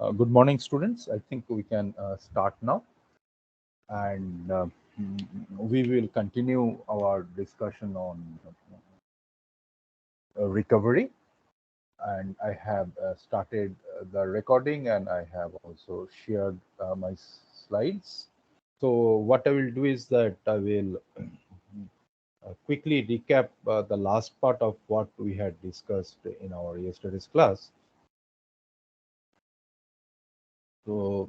Good morning, students. I think we can start now, and we will continue our discussion on recovery. And I have started the recording, and I have also shared my slides. So what I will do is that I will quickly recap the last part of what we had discussed in our yesterday's class. So,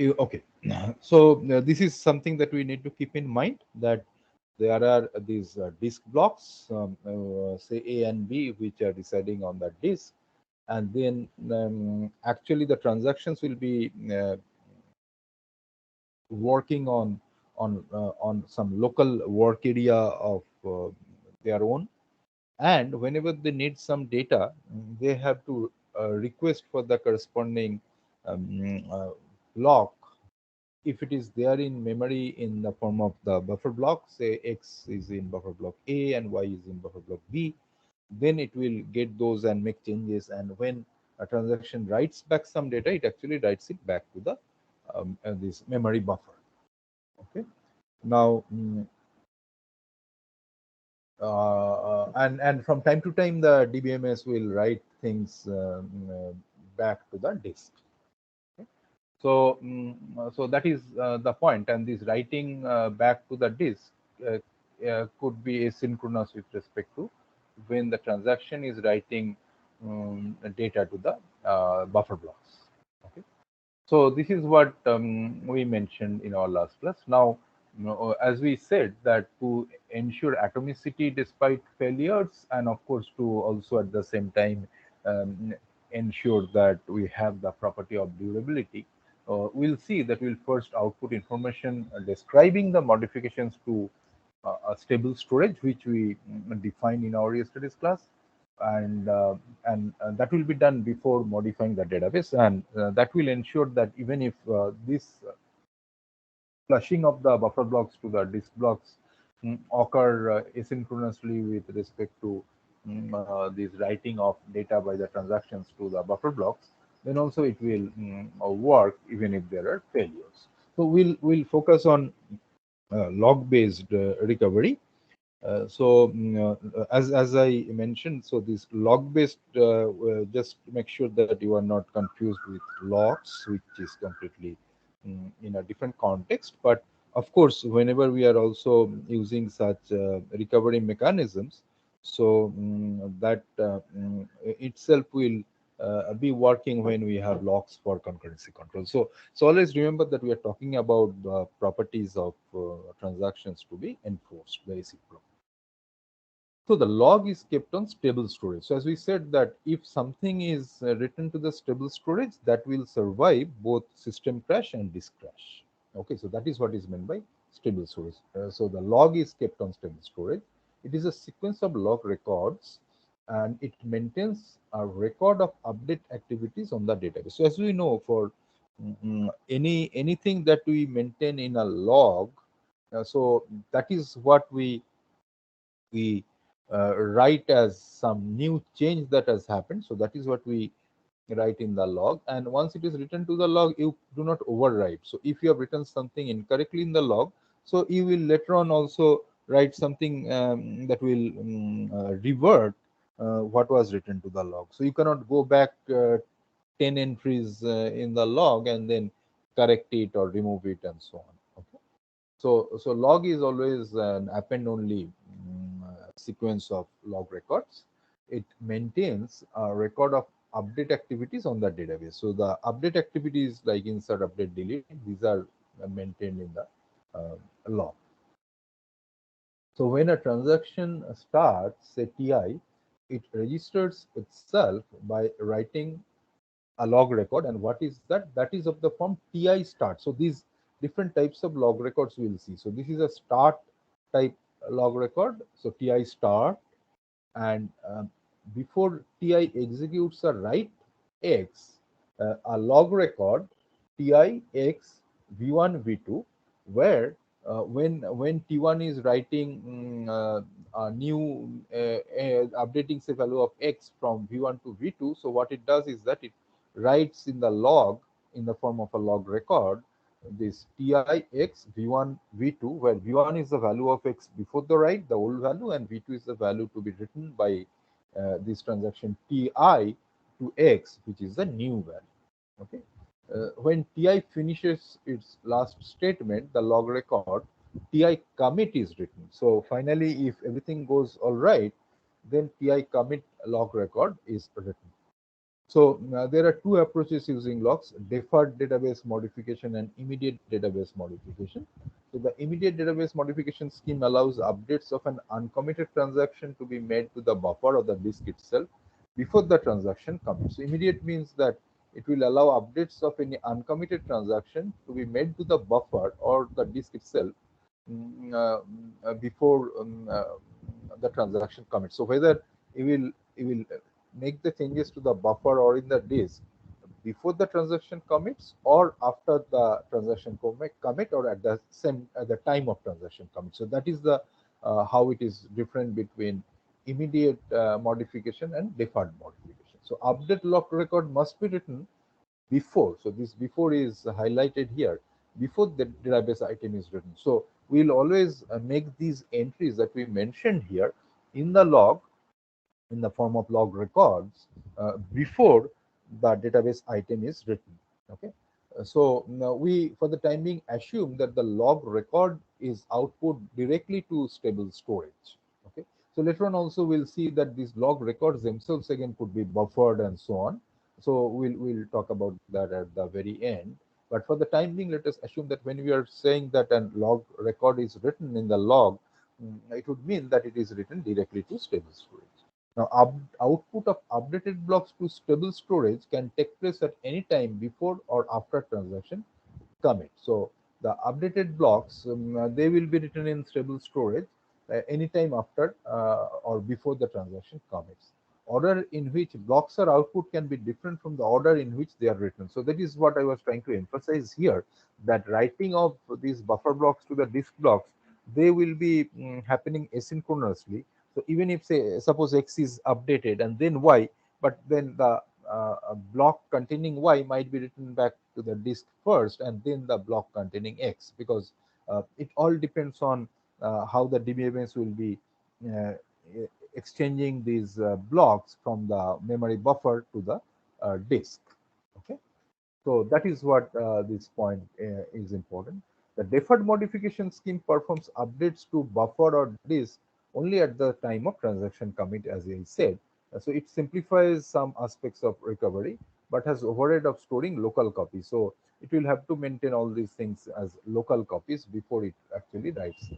okay. So this is something that we need to keep in mind, that there are these disk blocks, say A and B, which are residing on the disk, and then actually the transactions will be working on some local work area of their own, and whenever they need some data, they have to request for the corresponding lock. If it is there in memory in the form of the buffer block, say X is in buffer block A and Y is in buffer block B, then it will get those and make changes. And when a transaction writes back some data, it actually writes it back to the this memory buffer. Okay. Now, and from time to time, the DBMS will write things back to the disk. Okay. So, so that is the point, and this writing back to the disk uh, could be asynchronous with respect to when the transaction is writing data to the buffer blocks. Okay. So this is what we mentioned in our last class. Now, as we said, that to ensure atomicity despite failures, and of course to also at the same time um, ensure that we have the property of durability, we'll see that we'll first output information describing the modifications to a stable storage, which we defined in our yesterday's class, and that will be done before modifying the database, and that will ensure that even if this flushing of the buffer blocks to the disk blocks occur asynchronously with respect to this writing of data by the transactions to the buffer blocks, then also it will work even if there are failures. So we'll focus on log based recovery. As I mentioned, so this log based, just make sure that you are not confused with logs, which is completely in a different context. But of course, whenever we are also using such recovery mechanisms, so that itself will be working when we have logs for concurrency control. So always remember that we are talking about the properties of transactions to be enforced, the ASIC block. So the log is kept on stable storage. So as we said, that if something is written to the stable storage, that will survive both system crash and disk crash. Okay, so that is what is meant by stable storage. So the log is kept on stable storage. It is a sequence of log records, and it maintains a record of update activities on the database. So as we know, for anything that we maintain in a log, so that is what we write as some new change that has happened. So that is what we write in the log. And once it is written to the log, you do not overwrite. So if you have written something incorrectly in the log, so you will later on also write something that will revert what was written to the log. So you cannot go back 10 entries in the log and then correct it or remove it and so on. Okay. So log is always an append only sequence of log records. It maintains a record of update activities on the database. So the update activities like insert, update, delete, these are maintained in the log. So when a transaction starts, say Ti, it registers itself by writing a log record. And what is that? That is of the form Ti start. So these different types of log records we will see. So this is a start type log record. So Ti start, and before Ti executes a write X, a log record Ti X V1 V2, where when T1 is writing a new updating say value of X from V1 to V2, so what it does is that it writes in the log in the form of a log record this TIX V1 V2, where V1 is the value of X before the write, the old value, and V2 is the value to be written by this transaction TI to X, which is the new value. Okay. When TI finishes its last statement, the log record TI commit is written. So finally, if everything goes all right, then TI commit log record is written. So there are two approaches using logs: deferred database modification and immediate database modification. So the immediate database modification scheme allows updates of an uncommitted transaction to be made to the buffer or the disk itself before the transaction commits. So immediate means that it will allow updates of any uncommitted transaction to be made to the buffer or the disk itself before the transaction commits. So whether it will make the changes to the buffer or in the disk before the transaction commits or after the transaction commit or at the time of transaction commit. So that is the how it is different between immediate modification and deferred modification. So update log record must be written before. So this before is highlighted here, before the database item is written. So we'll always make these entries that we mentioned here in the log in the form of log records before the database item is written. Okay. So now we, for the time being, assume that the log record is output directly to stable storage. Okay. So later on also we'll see that these log records themselves again could be buffered and so on. So we'll talk about that at the very end. But for the time being, let us assume that when we are saying that a log record is written in the log, it would mean that it is written directly to stable storage. Now, output of updated blocks to stable storage can take place at any time before or after transaction commit. So, the updated blocks they will be written in stable storage anytime after or before the transaction commits. Order in which blocks are output can be different from the order in which they are written. So that is what I was trying to emphasize here. That writing of these buffer blocks to the disk blocks, they will be happening asynchronously. So even if say suppose X is updated and then Y, but then the block containing Y might be written back to the disk first and then the block containing X, because it all depends on how the DBMS will be uh, exchanging these blocks from the memory buffer to the disk. Okay. So that is what this point is important. The deferred modification scheme performs updates to buffer or disk only at the time of transaction commit, as I said. So it simplifies some aspects of recovery, but has overhead of storing local copies. So it will have to maintain all these things as local copies before it actually writes.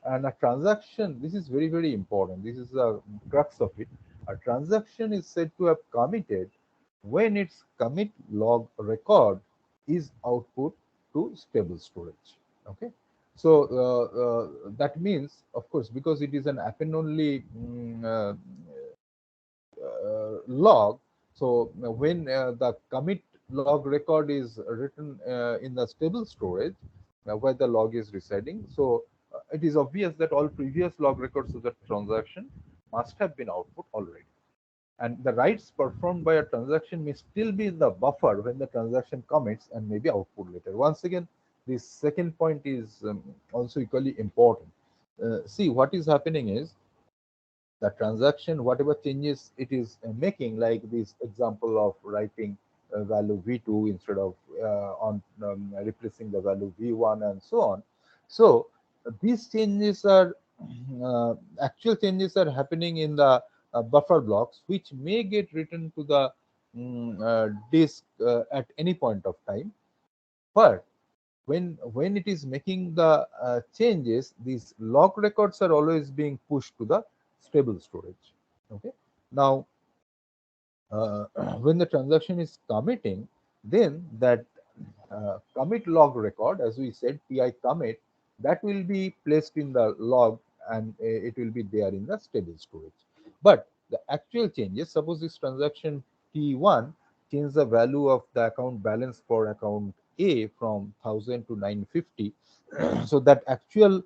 And a transaction, this is very, very important. This is the crux of it. A transaction is said to have committed when its commit log record is output to stable storage. Okay. So that means, of course, because it is an append only log. So when the commit log record is written in the stable storage where the log is residing, so it is obvious that all previous log records of the transaction must have been output already. And the writes performed by a transaction may still be in the buffer when the transaction commits and may be output later. Once again, this second point is also equally important. See, what is happening is the transaction, whatever changes it is making, like this example of writing value v2 instead of on replacing the value v1 and so on. So these changes are actual changes are happening in the buffer blocks, which may get written to the disk at any point of time. But when it is making the changes, these log records are always being pushed to the stable storage. Okay. Now uh, when the transaction is committing, then that commit log record, as we said, pi commit, that will be placed in the log and it will be there in the stable storage. But the actual changes, suppose this transaction T1 change the value of the account balance for account A from 1000 to 950. So that actual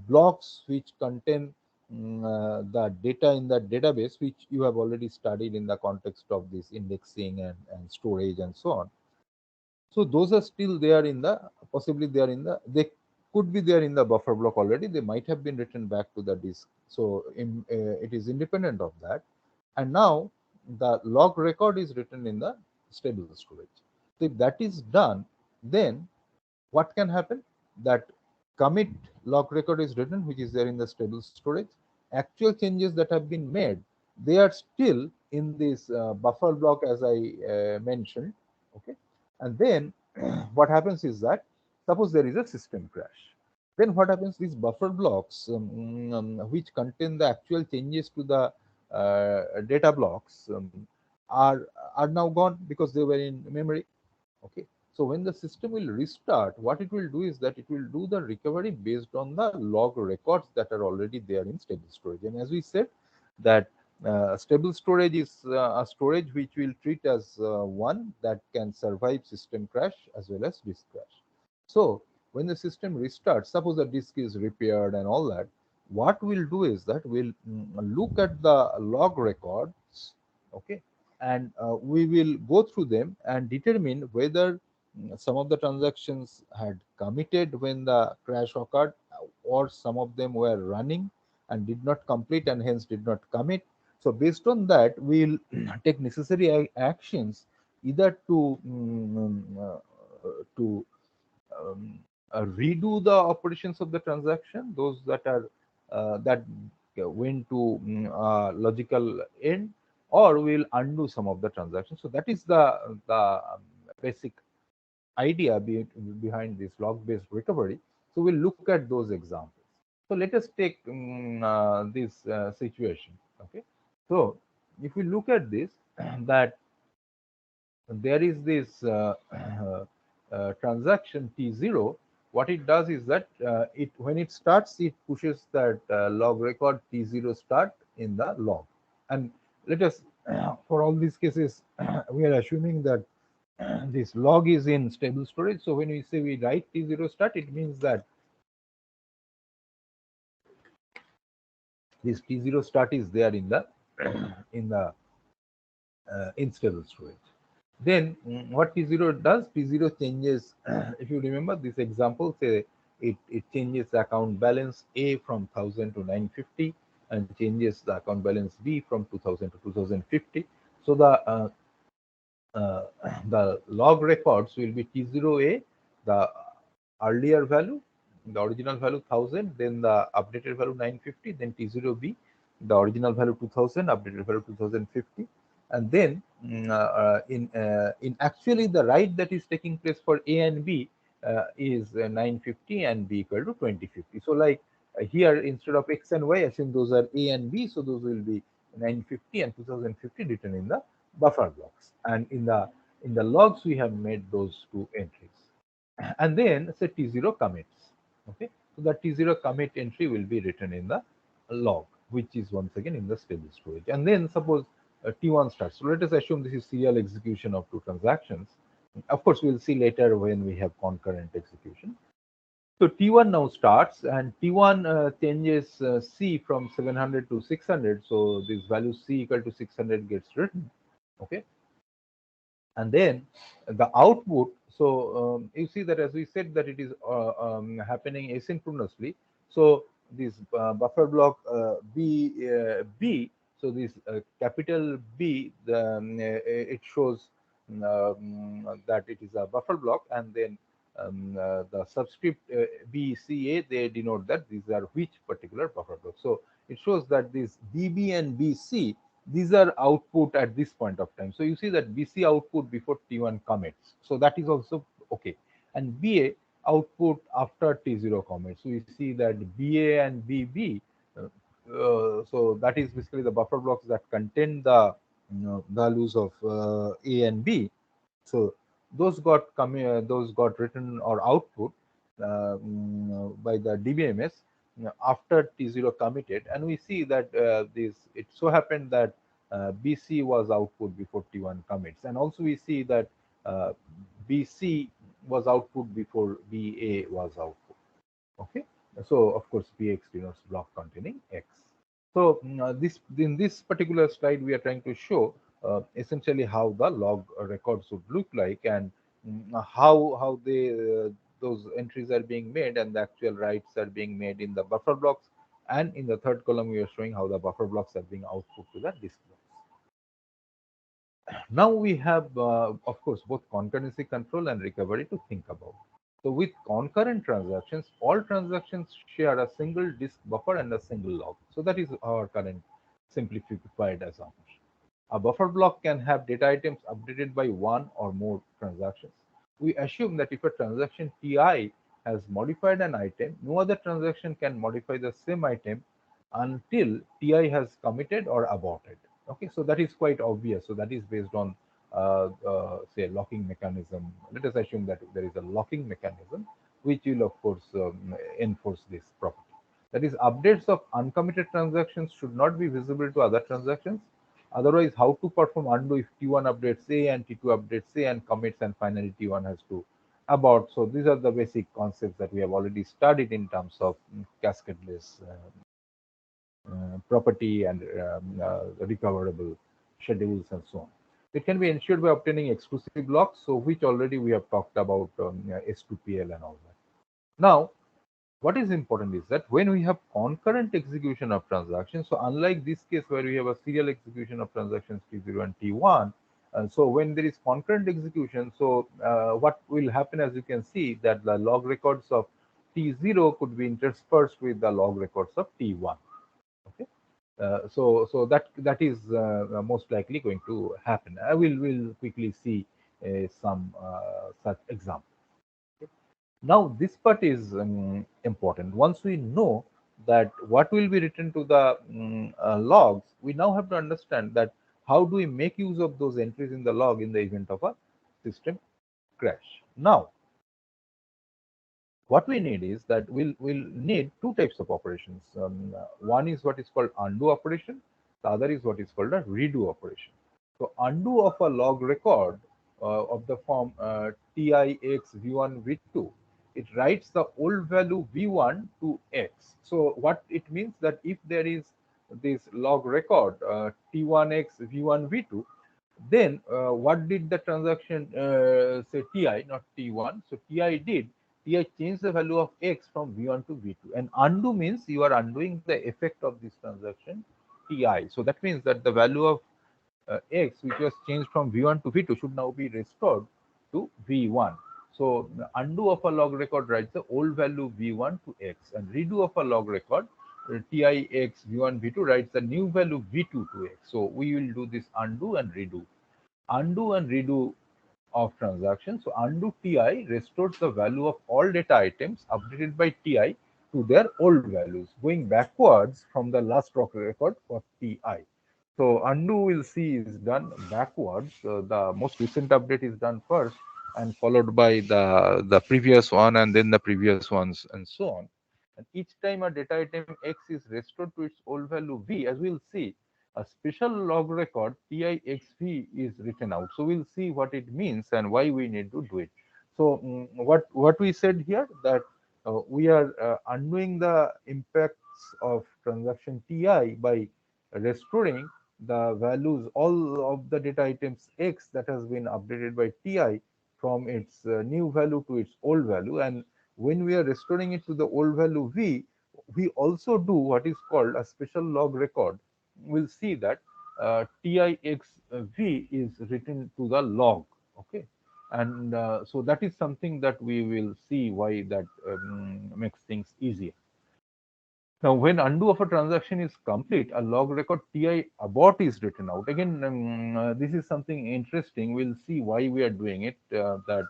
blocks which contain the data in the database, which you have already studied in the context of this indexing and storage and so on. So those are still there in the, possibly they are in the, they could be there in the buffer block already. They might have been written back to the disk. So it is independent of that. And now the log record is written in the stable storage. So if that is done, then what can happen? That commit log record is written, which is there in the stable storage. Actual changes that have been made, they are still in this buffer block, as I mentioned. Okay, and then what happens is that, suppose there is a system crash, then what happens? These buffer blocks, which contain the actual changes to the data blocks, are now gone because they were in memory. Okay, so when the system will restart, what it will do is that it will do the recovery based on the log records that are already there in stable storage. And as we said, that stable storage is a storage which will treat as one that can survive system crash as well as disk crash. So when the system restarts, suppose the disk is repaired and all that, what we'll do is that we'll look at the log records. Okay, and we will go through them and determine whether some of the transactions had committed when the crash occurred, or some of them were running and did not complete and hence did not commit. So based on that, we'll take necessary actions, either to um, redo the operations of the transaction, those that are that went to logical end, or we'll undo some of the transactions. So that is the basic idea behind this log-based recovery. So we'll look at those examples. So let us take this situation. Okay, so if we look at this, that there is this transaction T0. What it does is that it when it starts, it pushes that log record T0 start in the log. And let us, for all these cases, we are assuming that this log is in stable storage. So when we say we write T0 start, it means that this T0 start is there in the in the in stable storage. Then what T0 does, T0 changes, if you remember this example, say it changes the account balance A from 1000 to 950 and changes the account balance B from 2000 to 2050. So uh, the log records will be T0A, the earlier value, the original value 1000, then the updated value 950, then T0B, the original value 2000, updated value 2050. And then in actually the write that is taking place for A and B is 950 and B equal to 2050. So like here, instead of X and Y, assume those are A and B, so those will be 950 and 2050 written in the buffer blocks, and in the logs we have made those two entries. And then say T0 commits. Okay, so the T0 commit entry will be written in the log, which is once again in the stable storage. And then suppose T1 starts. So let us assume this is serial execution of two transactions. Of course, we'll see later when we have concurrent execution. So T1 now starts, and T1 changes C from 700 to 600. So this value C equal to 600 gets written. Okay, and then the output. So you see that, as we said, that it is happening asynchronously. So this buffer block B, so this capital B, it shows that it is a buffer block, and then the subscript BCA, they denote that these are which particular buffer block. So it shows that this BB and BC, these are output at this point of time. So you see that BC output before T1 commits. So that is also okay. And BA output after T0 commits. So you see that BA and BB, so that is basically the buffer blocks that contain the values of A and B. So those got written or output by the DBMS after T0 committed, and we see that this it so happened that BC was output before T1 commits, and also we see that uh, BC was output before BA was output. Okay, so of course BX denotes block containing X. So this in this particular slide, we are trying to show essentially how the log records would look like, and how they those entries are being made, and the actual writes are being made in the buffer blocks. And in the third column, we are showing how the buffer blocks are being output to the disk blocks. Now we have, of course, both concurrency control and recovery to think about. So with concurrent transactions, all transactions share a single disk buffer and a single log. So that is our current simplified assumption. A buffer block can have data items updated by one or more transactions. We assume that if a transaction Ti has modified an item, no other transaction can modify the same item until Ti has committed or aborted. Okay, so that is quite obvious. So that is based on say locking mechanism. Let us assume that there is a locking mechanism which will of course enforce this property. That is, updates of uncommitted transactions should not be visible to other transactions. Otherwise, how to perform undo if T1 updates A and T2 updates A and commits, and finally T1 has to abort. So these are the basic concepts that we have already studied in terms of cascadeless property and recoverable schedules and so on. It can be ensured by obtaining exclusive blocks, so which already we have talked about S2PL and all that. Now, what is important is that when we have concurrent execution of transactions, so unlike this case where we have a serial execution of transactions T0 and T1, so when there is concurrent execution, so what will happen, as you can see, that the log records of T0 could be interspersed with the log records of T1. Okay, so that is most likely going to happen. I will quickly see some such examples. Okay. Now this part is important. Once we know that what will be written to the logs, we now have to understand that how do we make use of those entries in the log in the event of a system crash. Now what we need is that we'll need two types of operations. One is what is called undo operation. The other is what is called a redo operation. So undo of a log record of the form TIX V1 V2, it writes the old value V1 to X. So what it means that if there is this log record T1X V1 V2, then what did the transaction say Ti, not T1? So Ti did. Ti changed the value of X from V1 to V2. And undo means you are undoing the effect of this transaction Ti. So that means that the value of X, which was changed from V1 to V2, should now be restored to V1. So the undo of a log record writes the old value V1 to X, and redo of a log record TIX V1 V2 writes the new value V2 to X. So we will do this undo and redo. Undo and redo of transactions. So undo Ti restores the value of all data items updated by Ti to their old values, going backwards from the last record for Ti. So undo we'll see is done backwards. The most recent update is done first and followed by the previous one and then the previous ones and so on. And each time a data item X is restored to its old value V, as we'll see, a special log record TIXV is written out. So we'll see what it means and why we need to do it. So what we said here, that we are undoing the impacts of transaction TI by restoring the values, all of the data items X that has been updated by TI from its new value to its old value. And when we are restoring it to the old value V, we also do what is called a special log record. We'll see that TIXV is written to the log. Okay. And so that is something that we will see why that makes things easier. Now, when undo of a transaction is complete, a log record TI abort is written out. Again, this is something interesting. We'll see why we are doing it. That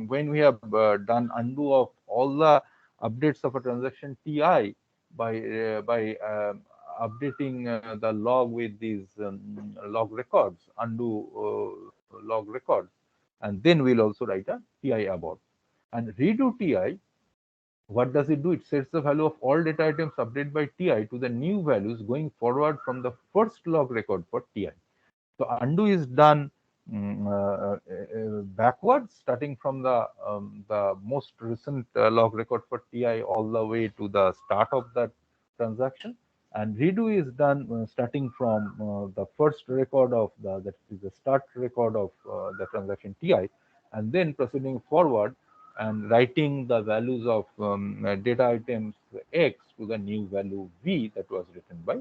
when we have done undo of all the updates of a transaction TI by updating the log with these log records, undo log records, and then we'll also write a TI abort. And redo TI, what does it do? It sets the value of all data items updated by TI to the new values going forward from the first log record for TI. So undo is done backwards, starting from the most recent log record for TI all the way to the start of that transaction, and redo is done starting from the first record of that is the start record of the transaction ti, and then proceeding forward and writing the values of data items x to the new value v that was written by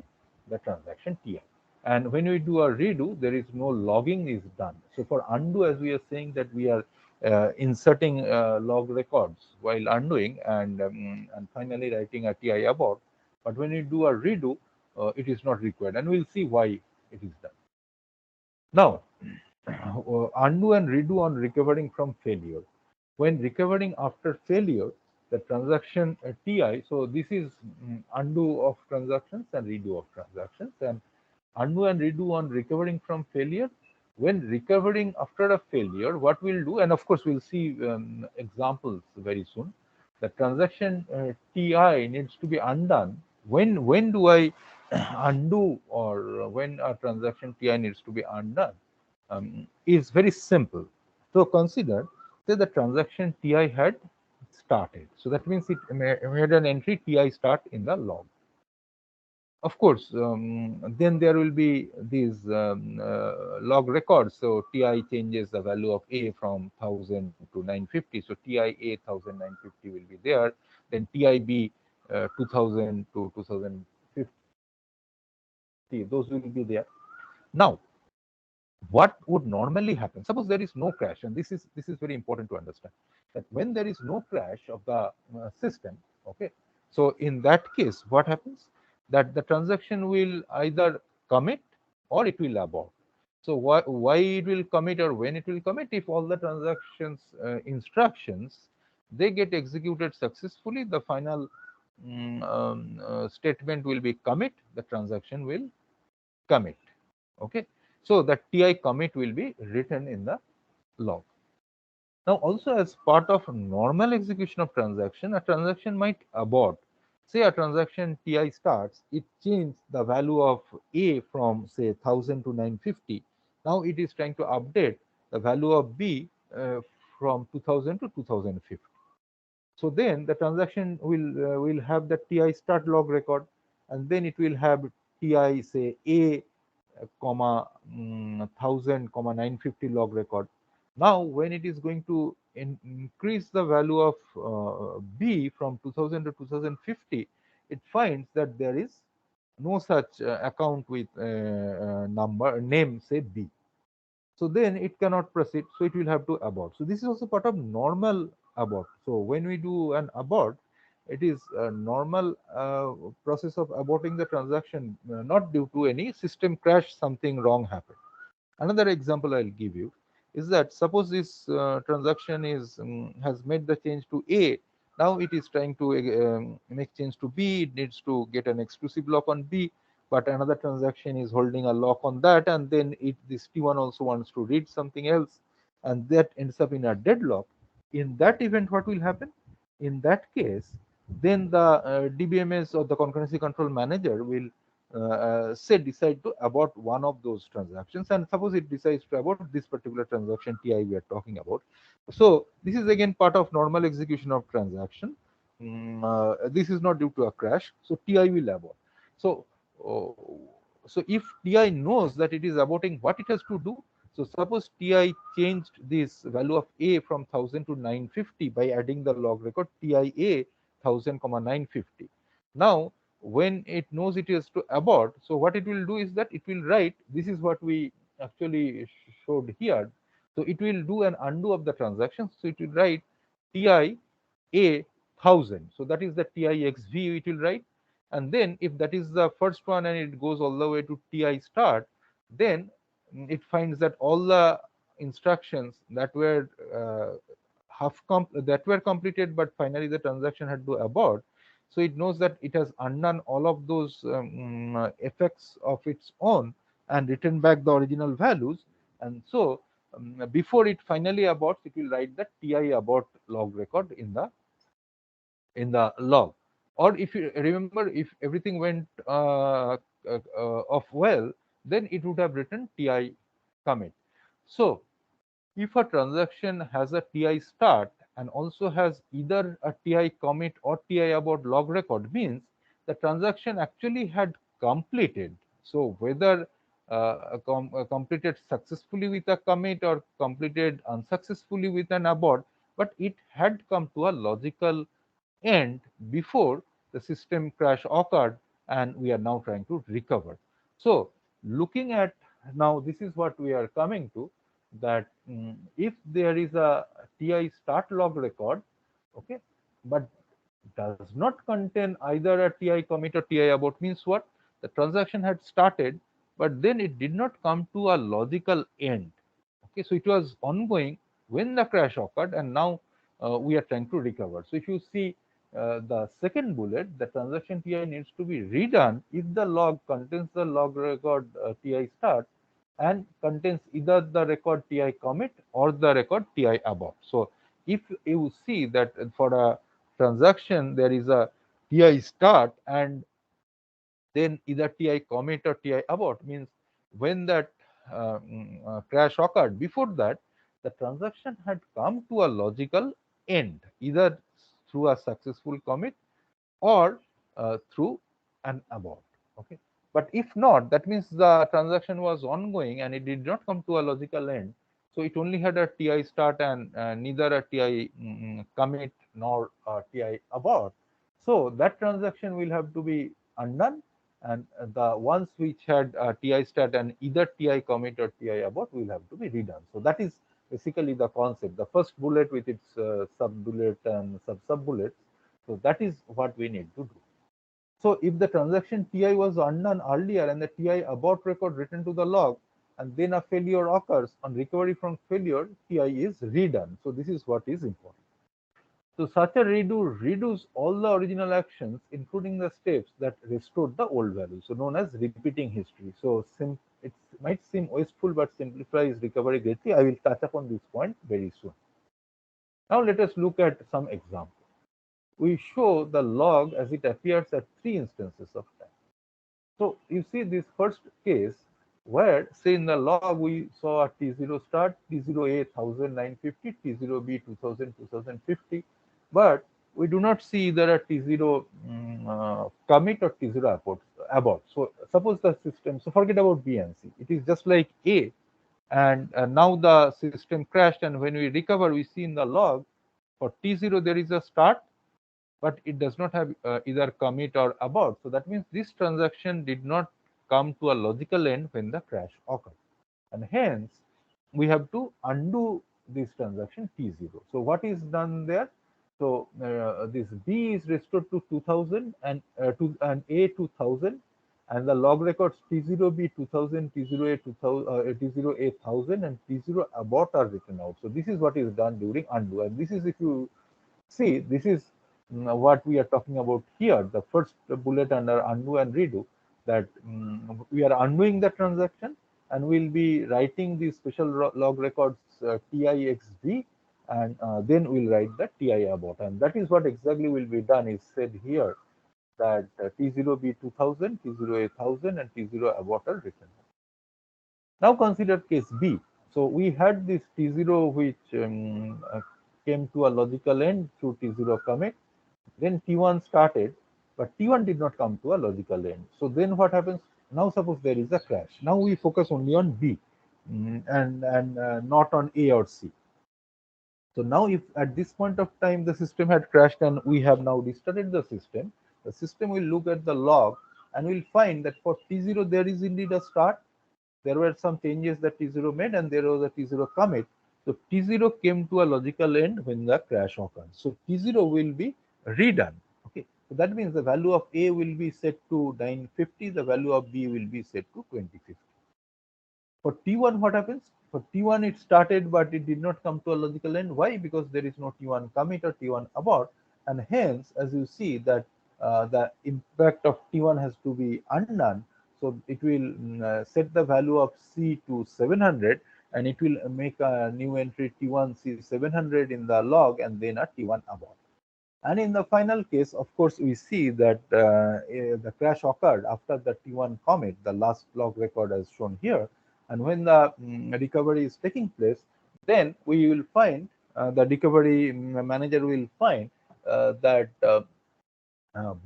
the transaction ti. And when we do a redo, there is no logging is done. So for undo, as we are saying that we are inserting log records while undoing and finally writing a TI abort. But when you do a redo, it is not required, and we'll see why it is done. Now, undo and redo on recovering from failure. When recovering after failure, the transaction TI, so this is undo of transactions and redo of transactions, and undo and redo on recovering from failure. When recovering after a failure, what we'll do, and of course we'll see examples very soon, the transaction TI needs to be undone. When do I undo, or when a transaction TI needs to be undone? Is very simple. So consider that the transaction TI had started. So that means it made an entry TI start in the log. Of course, then there will be these log records. So TI changes the value of A from 1000 to 950. So TI A 1950 will be there. Then TI B 2000 to 2050. Those will be there. Now, what would normally happen? Suppose there is no crash, and this is very important to understand that when there is no crash of the system, okay. So in that case, what happens? That the transaction will either commit or it will abort. So why it will commit or when it will commit? If all the transactions instructions they get executed successfully, the final statement will be commit. The transaction will commit. Okay, so that TI commit will be written in the log. Now, also as part of normal execution of transaction, a transaction might abort. Say a transaction TI starts, it changed the value of A from say 1000 to 950. Now it is trying to update the value of B from 2000 to 2050. So then the transaction will have the TI start log record, and then it will have TI say A comma 1000 comma 950 log record. Now when it is going to increase the value of B from 2000 to 2050, it finds that there is no such account with number name say B. So then it cannot proceed, so it will have to abort. So this is also part of normal abort. So when we do an abort, it is a normal process of aborting the transaction, not due to any system crash, something wrong happened. Another example I'll give you is that suppose this transaction is has made the change to A. Now it is trying to make change to B. It needs to get an exclusive lock on B, but another transaction is holding a lock on that, and then this T1 also wants to read something else, and that ends up in a deadlock. In that event, what will happen? In that case, then the DBMS or the concurrency control manager will say decide to abort one of those transactions, and suppose it decides to abort this particular transaction TI we are talking about. So this is again part of normal execution of transaction. This is not due to a crash, so TI will abort. So so if TI knows that it is aborting, what it has to do? So suppose TI changed this value of A from 1000 to 950 by adding the log record TI A 1000 comma 950. Now when it knows it is to abort, so what it will do is that it will write, this is what we actually showed here. So it will do an undo of the transaction. So it will write TI A 1000. So that is the TI XV it will write. And then if that is the first one and it goes all the way to TI start, then it finds that all the instructions that were that were completed, but finally the transaction had to abort. So it knows that it has undone all of those effects of its own and written back the original values. And so before it finally aborts, it will write the TI abort log record in the log. Or if you remember, if everything went off well, then it would have written TI commit. So if a transaction has a TI start and also has either a TI commit or TI abort log record, means the transaction actually had completed. So whether completed successfully with a commit or completed unsuccessfully with an abort, but it had come to a logical end before the system crash occurred, and we are now trying to recover. So looking at now, this is what we are coming to, that if there is a TI start log record, okay, but does not contain either a TI commit or TI abort, means what? The transaction had started, but then it did not come to a logical end. Okay, so it was ongoing when the crash occurred, and now we are trying to recover. So if you see the second bullet, the transaction TI needs to be redone if the log contains the log record TI start and contains either the record TI commit or the record TI abort. So if you see that for a transaction there is a TI start and then either TI commit or TI abort, means when that crash occurred, before that the transaction had come to a logical end, either through a successful commit or through an abort. Okay, but if not, that means the transaction was ongoing and it did not come to a logical end. So it only had a TI start and neither a TI commit nor a TI abort. So that transaction will have to be undone, and the ones which had TI start and either TI commit or TI abort will have to be redone. So that is basically the concept. The first bullet with its sub bullet and sub bullets. So that is what we need to do. So if the transaction TI was undone earlier and the TI abort record written to the log, and then a failure occurs, on recovery from failure, TI is redone. So this is what is important. So such a redo redoes all the original actions, including the steps that restored the old value, so known as repeating history. So it might seem wasteful, but simplifies recovery greatly. I will touch upon this point very soon. Now let us look at some examples. We show the log as it appears at 3 instances of time. So you see this first case where, say in the log we saw a T0 start, T0A 1950, T0B 2000, 2050, but we do not see either a T0 commit or T0 abort. So suppose the system, so forget about B and C, it is just like A, and now the system crashed, and when we recover, we see in the log for T0 there is a start, but it does not have either commit or abort. So that means this transaction did not come to a logical end when the crash occurred. And hence, we have to undo this transaction T0. So what is done there? So this B is restored to 2000 and A 2000, and the log records T0B 2000, T0A 2000, T0A 1000, and T0 abort are written out. So this is what is done during undo, and this is, if you see, this is what we are talking about here, the first bullet under undo and redo, that we are undoing the transaction and we'll be writing the special log records TIXV, and then we'll write the TI abort, and that is what exactly will be done is said here, that T0B 2000, T0A 1000, and T0 abort are written. Now consider case B. So we had this T0 which came to a logical end through T0 commit. Then T1 started, but T1 did not come to a logical end. So then what happens? Now suppose there is a crash. Now we focus only on B and not on A or C. So now if at this point of time the system had crashed and we have now restarted the system will look at the log and will find that for T0 there is indeed a start. There were some changes that T0 made and there was a T0 commit. So T0 came to a logical end when the crash occurred. So T0 will be redone. Okay, so that means the value of A will be set to 950, the value of B will be set to 2050. For T1, what happens? For T1, it started, but it did not come to a logical end. Why? Because there is no T1 commit or T1 abort, and hence, as you see, that the impact of T1 has to be undone. So it will set the value of C to 700, and it will make a new entry T1 C 700 in the log, and then a T1 abort. And in the final case, of course, we see that the crash occurred after the T1 commit, the last log record as shown here. And when the recovery is taking place, then we will find the recovery manager will find that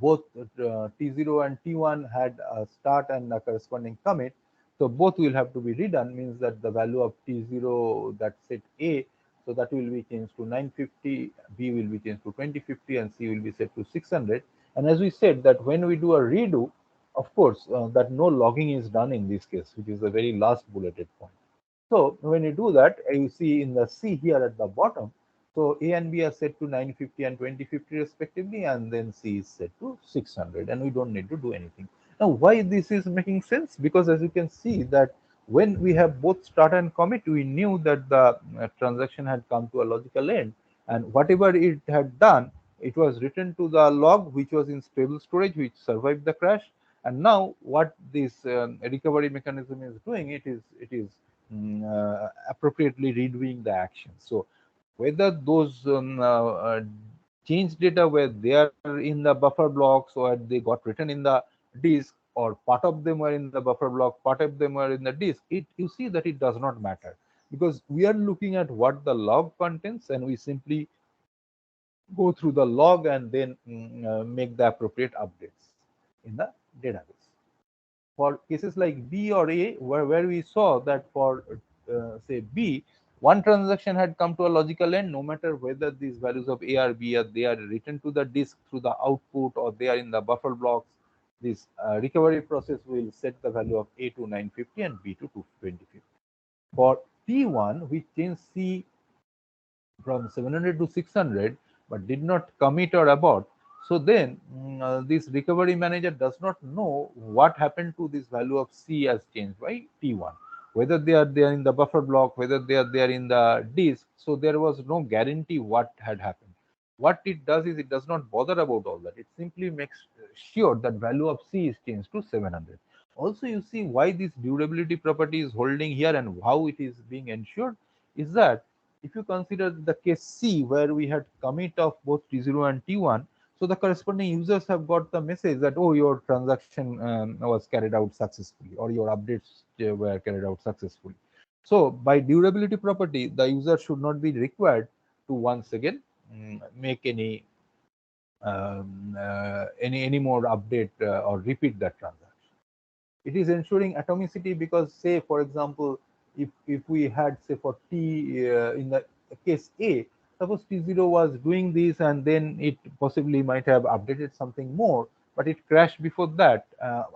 both T0 and T1 had a start and a corresponding commit. So both will have to be redone, means that the value of T0, that set A, so that will be changed to 950, B will be changed to 2050, and C will be set to 600. And as we said, that when we do a redo, of course, that no logging is done in this case, which is the very last bulleted point. So when you do that, you see in the C here at the bottom, so A and B are set to 950 and 2050 respectively, and then C is set to 600, and we don't need to do anything. Now, why this is making sense? Because as you can see that when we have both start and commit, we knew that the transaction had come to a logical end, and whatever it had done, it was written to the log, which was in stable storage, which survived the crash. And now what this recovery mechanism is doing, it is appropriately redoing the action. So whether those change data were there in the buffer blocks or they got written in the disk, or part of them were in the buffer block, part of them were in the disk, it you see that it does not matter, because we are looking at what the log contains, and we simply go through the log and then make the appropriate updates in the database. For cases like B or A, where we saw that for say B, one transaction had come to a logical end, no matter whether these values of A or B are they are written to the disk through the output or they are in the buffer blocks. This recovery process will set the value of A to 950 and B to 250. For T1, we changed C from 700 to 600, but did not commit or abort. So then this recovery manager does not know what happened to this value of C as changed by T1, whether they are there in the buffer block, whether they are there in the disk. So there was no guarantee what had happened. What it does is it does not bother about all that. It simply makes sure that value of C is changed to 700. Also, you see why this durability property is holding here and how it is being ensured is that if you consider the case C, where we had commit of both T0 and T1, so the corresponding users have got the message that, oh, your transaction was carried out successfully, or your updates were carried out successfully. So by durability property, the user should not be required to once again make any more update or repeat that transaction. It is ensuring atomicity because, say, for example, if we had, say, for T in the case A, suppose T0 was doing this and then it possibly might have updated something more, but it crashed before that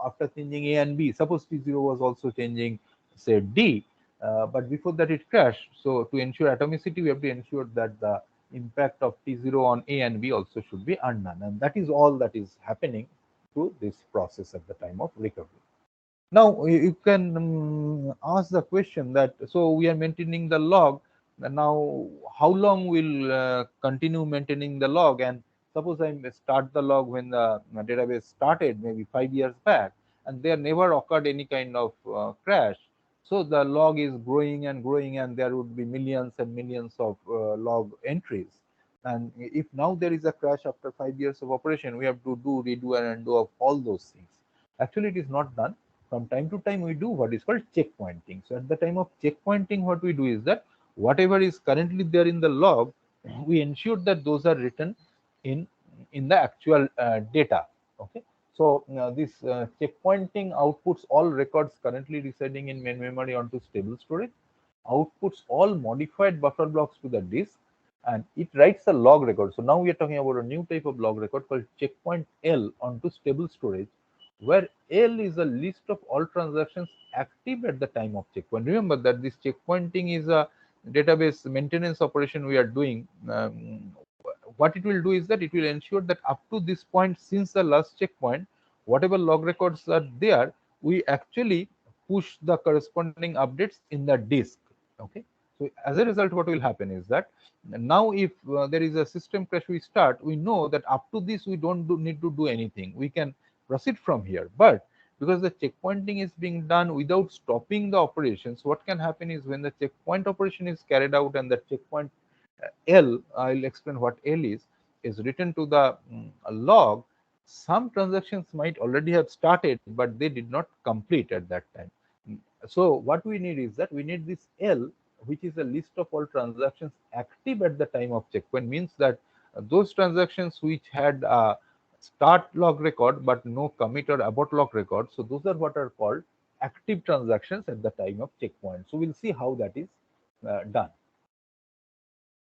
after changing A and B. Suppose T0 was also changing, say, D, but before that it crashed. So to ensure atomicity, we have to ensure that the impact of T0 on A and B also should be undone, and that is all that is happening to this process at the time of recovery. Now you can ask the question that, so we are maintaining the log, now how long will continue maintaining the log? And suppose I start the log when the database started maybe 5 years back, and there never occurred any kind of crash. So the log is growing and growing, and there would be millions and millions of log entries. And if now there is a crash after 5 years of operation, we have to do redo and undo of all those things. Actually, it is not done. From time to time we do what is called checkpointing. So at the time of checkpointing, what we do is that whatever is currently there in the log, we ensure that those are written in the actual data. Okay. So this checkpointing outputs all records currently residing in main memory onto stable storage, outputs all modified buffer blocks to the disk, and it writes a log record. So now we are talking about a new type of log record called checkpoint L onto stable storage, where L is a list of all transactions active at the time of checkpoint. Remember that this checkpointing is a database maintenance operation we are doing. What it will do is that it will ensure that up to this point, since the last checkpoint, whatever log records are there, we actually push the corresponding updates in the disk. Okay. So as a result, what will happen is that now if there is a system crash we start, we know that up to this we don't need to do anything. We can proceed from here. But because the checkpointing is being done without stopping the operations, what can happen is when the checkpoint operation is carried out and the checkpoint L, I'll explain what L is written to the log, some transactions might already have started, but they did not complete at that time. So what we need is that we need this L, which is a list of all transactions active at the time of checkpoint, means that those transactions which had start log record but no commit or abort log record. So those are what are called active transactions at the time of checkpoint. So we'll see how that is done.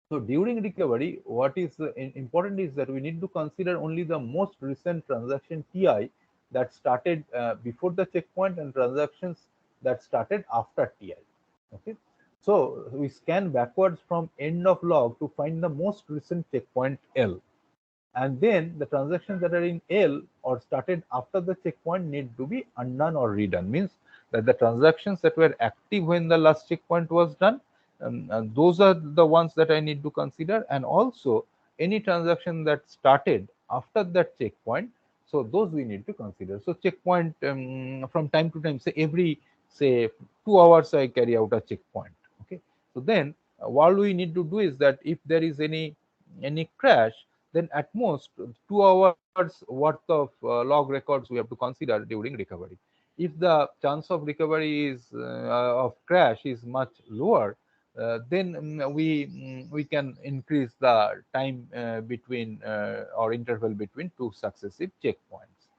So during recovery, what is important is that we need to consider only the most recent transaction TI that started before the checkpoint and transactions that started after TI. Okay. So we scan backwards from end of log to find the most recent checkpoint L. And then the transactions that are in L or started after the checkpoint need to be undone or redone. Means that the transactions that were active when the last checkpoint was done, and those are the ones that I need to consider, and also any transaction that started after that checkpoint. So those we need to consider. So checkpoint from time to time, say every say 2 hours I carry out a checkpoint. Okay. So then what we need to do is that if there is any crash, then at most 2 hours worth of log records we have to consider during recovery. If the chance of recovery is of crash is much lower, then we can increase the time between or interval between two successive checkpoints.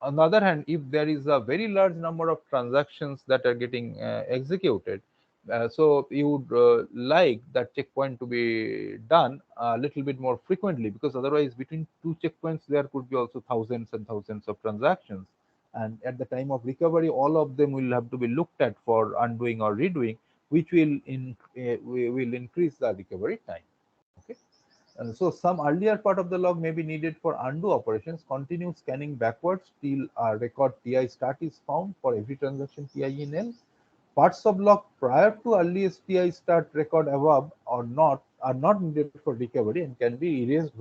On the other hand, if there is a very large number of transactions that are getting executed, so you would like that checkpoint to be done a little bit more frequently, because otherwise between two checkpoints there could be also thousands and thousands of transactions, and at the time of recovery all of them will have to be looked at for undoing or redoing, which will increase the recovery time. Okay. So some earlier part of the log may be needed for undo operations. Continue scanning backwards till a record TI start is found for every transaction TI in L. Parts of log prior to earliest TI start record above or not are not needed for recovery and can be erased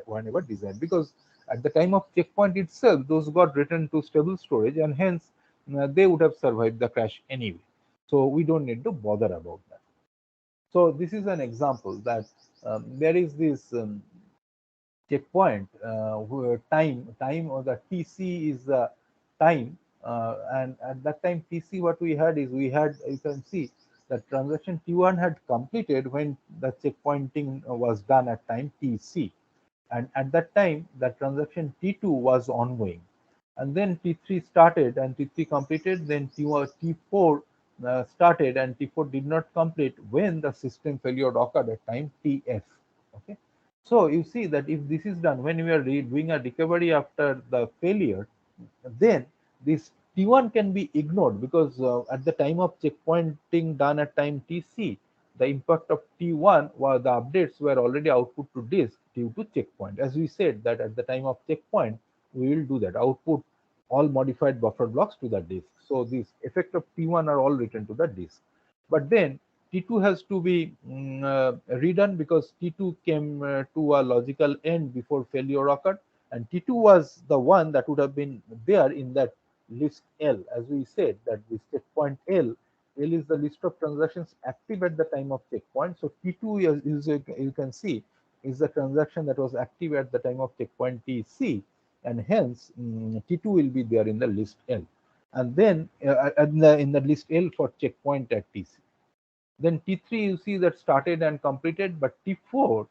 whenever desired, because at the time of checkpoint itself those got written to stable storage, and hence they would have survived the crash anyway. So we don't need to bother about that. So this is an example that there is this checkpoint where time or the TC is the time, and at that time TC what we had is we had, you can see that transaction T1 had completed when the checkpointing was done at time TC, and at that time the transaction T2 was ongoing, and then T3 started and T3 completed, then T4 started and T4 did not complete when the system failure occurred at time TF. Okay. So you see that if this is done when we are doing a recovery after the failure, then this T1 can be ignored, because at the time of checkpointing done at time TC, the impact of T1 was the updates were already output to disk due to checkpoint. As we said that at the time of checkpoint, we will do that, output all modified buffer blocks to the disk. So this effect of T1 are all written to the disk. But then T2 has to be redone, because T2 came to a logical end before failure occurred, and T2 was the one that would have been there in that list L. As we said that this checkpoint L is the list of transactions active at the time of checkpoint. So T2 you can see is the transaction that was active at the time of checkpoint TC, and hence T2 will be there in the list L, and then in the list L for checkpoint at TC. Then T3 you see that started and completed, but T4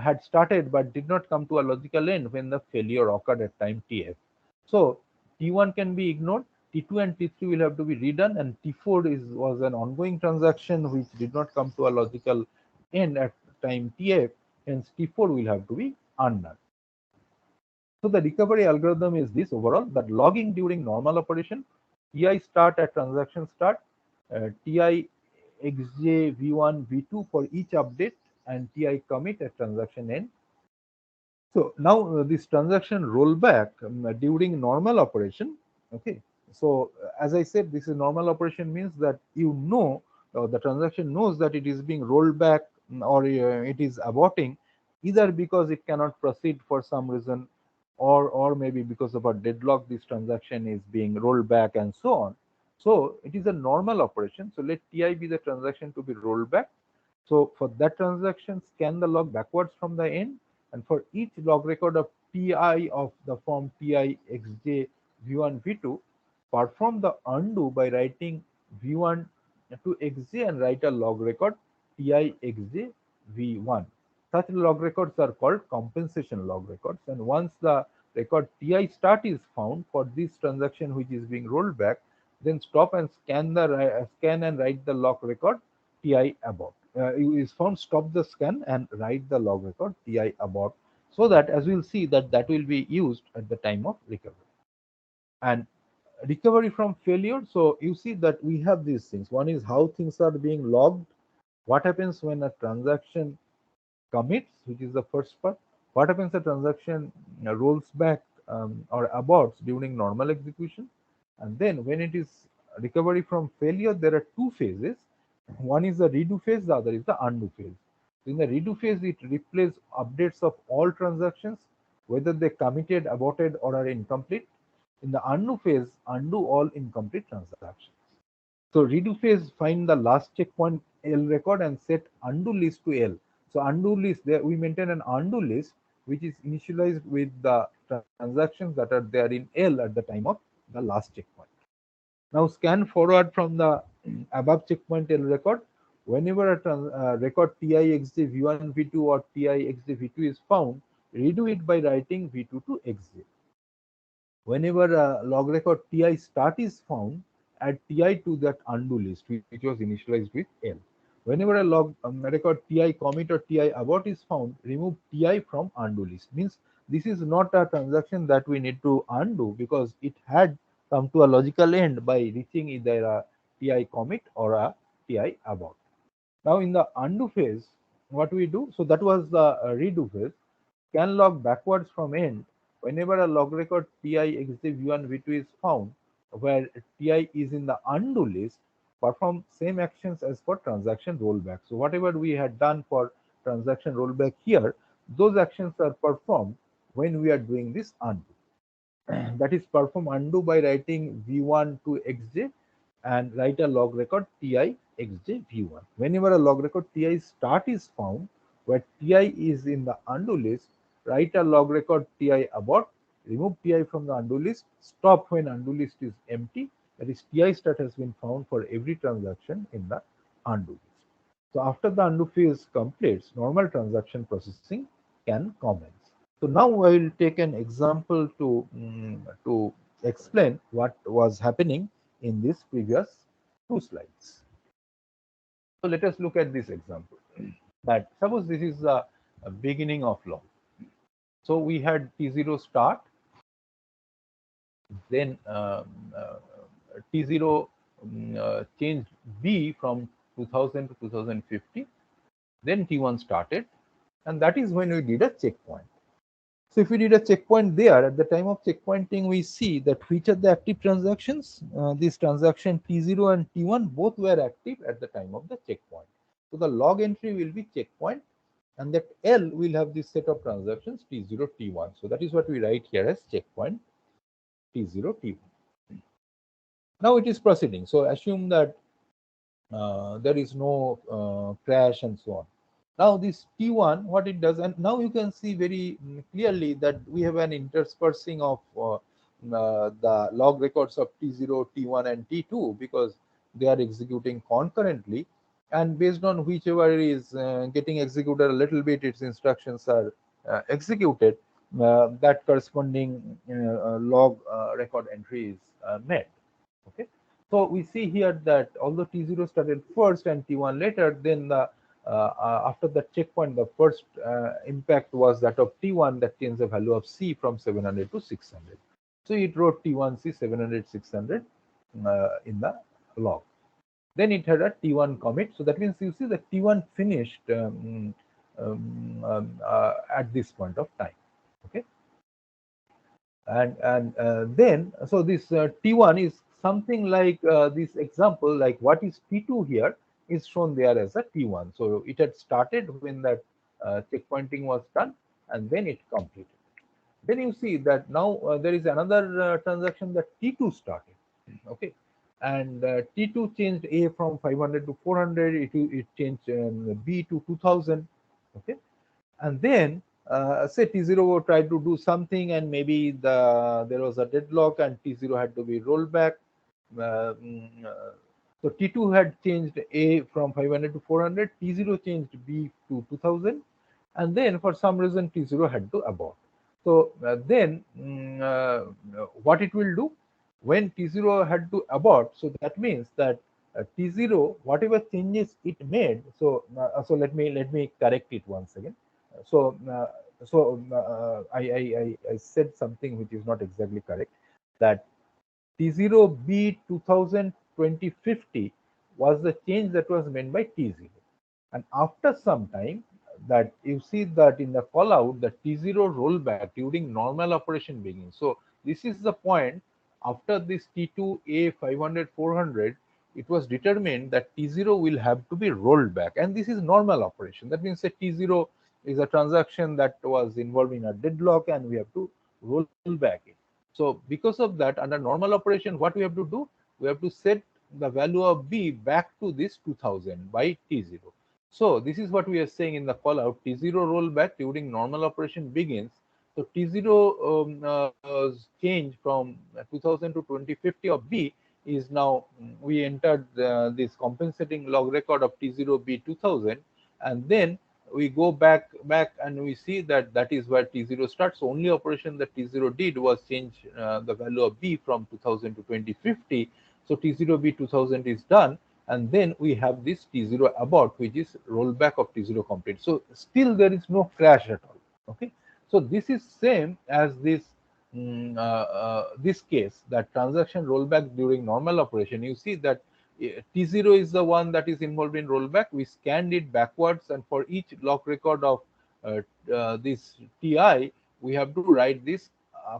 had started but did not come to a logical end when the failure occurred at time TF. So T1 can be ignored, T2 and T3 will have to be redone, and T4 was an ongoing transaction which did not come to a logical end at time TF, hence T4 will have to be undone. So the recovery algorithm is this overall, that logging during normal operation, TI start at transaction start, TI xj v1 v2 for each update, and TI commit at transaction end. So now this transaction rollback during normal operation. Okay. So as I said, this is normal operation means that the transaction knows that it is being rolled back, or it is aborting, either because it cannot proceed for some reason, or maybe because of a deadlock this transaction is being rolled back and so on. So it is a normal operation. So let TI be the transaction to be rolled back. So for that transaction, scan the log backwards from the end, and for each log record of TI of the form TI xj v1 v2, perform the undo by writing v1 to xj and write a log record TI xj v1. Such log records are called compensation log records, and once the record Ti start is found for this transaction which is being rolled back, then stop and scan and write the log record Ti abort. Is found, stop the scan and write the log record Ti abort, so that as we'll see that will be used at the time of recovery. And recovery from failure, so you see that we have these things. One is how things are being logged, what happens when a transaction commits, which is the first part, what happens the transaction rolls back or aborts during normal execution, and then when it is recovery from failure, there are two phases. One is the redo phase, the other is the undo phase. In the redo phase, it replaces updates of all transactions, whether they committed, aborted, or are incomplete. In the undo phase, undo all incomplete transactions. So redo phase find the last checkpoint L record and set undo list to L. So undo list, there we maintain an undo list which is initialized with the transactions that are there in L at the time of the last checkpoint. Now scan forward from the above checkpoint L record. Whenever a record TIXJ V1 V2 or TIXJ V2 is found, redo it by writing V2 to XJ. Whenever a log record Ti start is found, add Ti to that undo list which was initialized with L. Whenever a log record Ti commit or Ti abort is found, remove Ti from undo list. Means this is not a transaction that we need to undo because it had come to a logical end by reaching either a Ti commit or a Ti abort. Now in the undo phase, what we do, so that was the redo phase. Scan log backwards from end. Whenever a log record Ti exit v1 v2 is found, where Ti is in the undo list, perform same actions as for transaction rollback. So whatever we had done for transaction rollback here, those actions are performed when we are doing this undo. That is perform undo by writing v1 to xj and write a log record Ti xj v1. Whenever a log record Ti start is found, where Ti is in the undo list, write a log record Ti abort, remove Ti from the undo list, stop when undo list is empty, that is Ti start has been found for every transaction in the undo list. So after the undo phase completes, normal transaction processing can commence. So now I will take an example to explain what was happening in this previous two slides. So let us look at this example. That suppose this is the beginning of log. So we had T0 start, then T0 changed B from 2000 to 2050, then T1 started, and that is when we did a checkpoint. So if we did a checkpoint there, at the time of checkpointing, we see that which are the active transactions. This transaction T0 and T1 both were active at the time of the checkpoint. So the log entry will be checkpoint, and that L will have this set of transactions T0, T1. So that is what we write here as checkpoint T0, T1. Now it is proceeding. So assume that there is no crash and so on. Now this T1, what it does, and now you can see very clearly that we have an interspersing of the log records of T0, T1 and T2 because they are executing concurrently, and based on whichever is getting executed a little bit, its instructions are executed, that corresponding log record entry is made. Okay. So we see here that although T0 started first and T1 later, then the after the checkpoint, the first impact was that of T1 that changed the value of C from 700 to 600. So it wrote T1C 700, 600 in the log. Then it had a T1 commit. So that means you see that T1 finished at this point of time. Okay. And then, so this T1 is something like this example, like what is T2 here is shown there as a T1. So it had started when that checkpointing was done, and then it completed. Then you see that now there is another transaction that T2 started. Okay, and T2 changed A from 500 to 400. It changed B to 2000. Okay, and then say T0 tried to do something, and maybe there was a deadlock and T0 had to be rolled back. So T2 had changed A from 500 to 400, T0 changed B to 2000, and then for some reason T0 had to abort. So then what it will do when T0 had to abort, so that means that T0 whatever changes it made, so so let me correct it once again. So I said something which is not exactly correct, that T0B 2000 2050 was the change that was meant by T0. And after some time, that you see that in the call out, the T0 rollback during normal operation begins. So this is the point. After this T2A 500 400, it was determined that T0 will have to be rolled back, and this is normal operation. That means that T0 is a transaction that was involved in a deadlock, and we have to roll back it. So because of that, under normal operation, what we have to do, we have to set the value of B back to this 2000 by T0. So this is what we are saying in the call out. T0 rollback during normal operation begins. So T0 change from 2000 to 2050 of B is now, we entered this compensating log record of T0 B 2000, and then we go back and we see that that is where T0 starts. So only operation that T0 did was change the value of B from 2000 to 2050. So T0 B 2000 is done, and then we have this T0 abort, which is rollback of T0 complete. So still there is no crash at all. Okay, so this is same as this case, that transaction rollback during normal operation. You see that T0 is the one that is involved in rollback. We scanned it backwards, and for each log record of this TI, we have to write this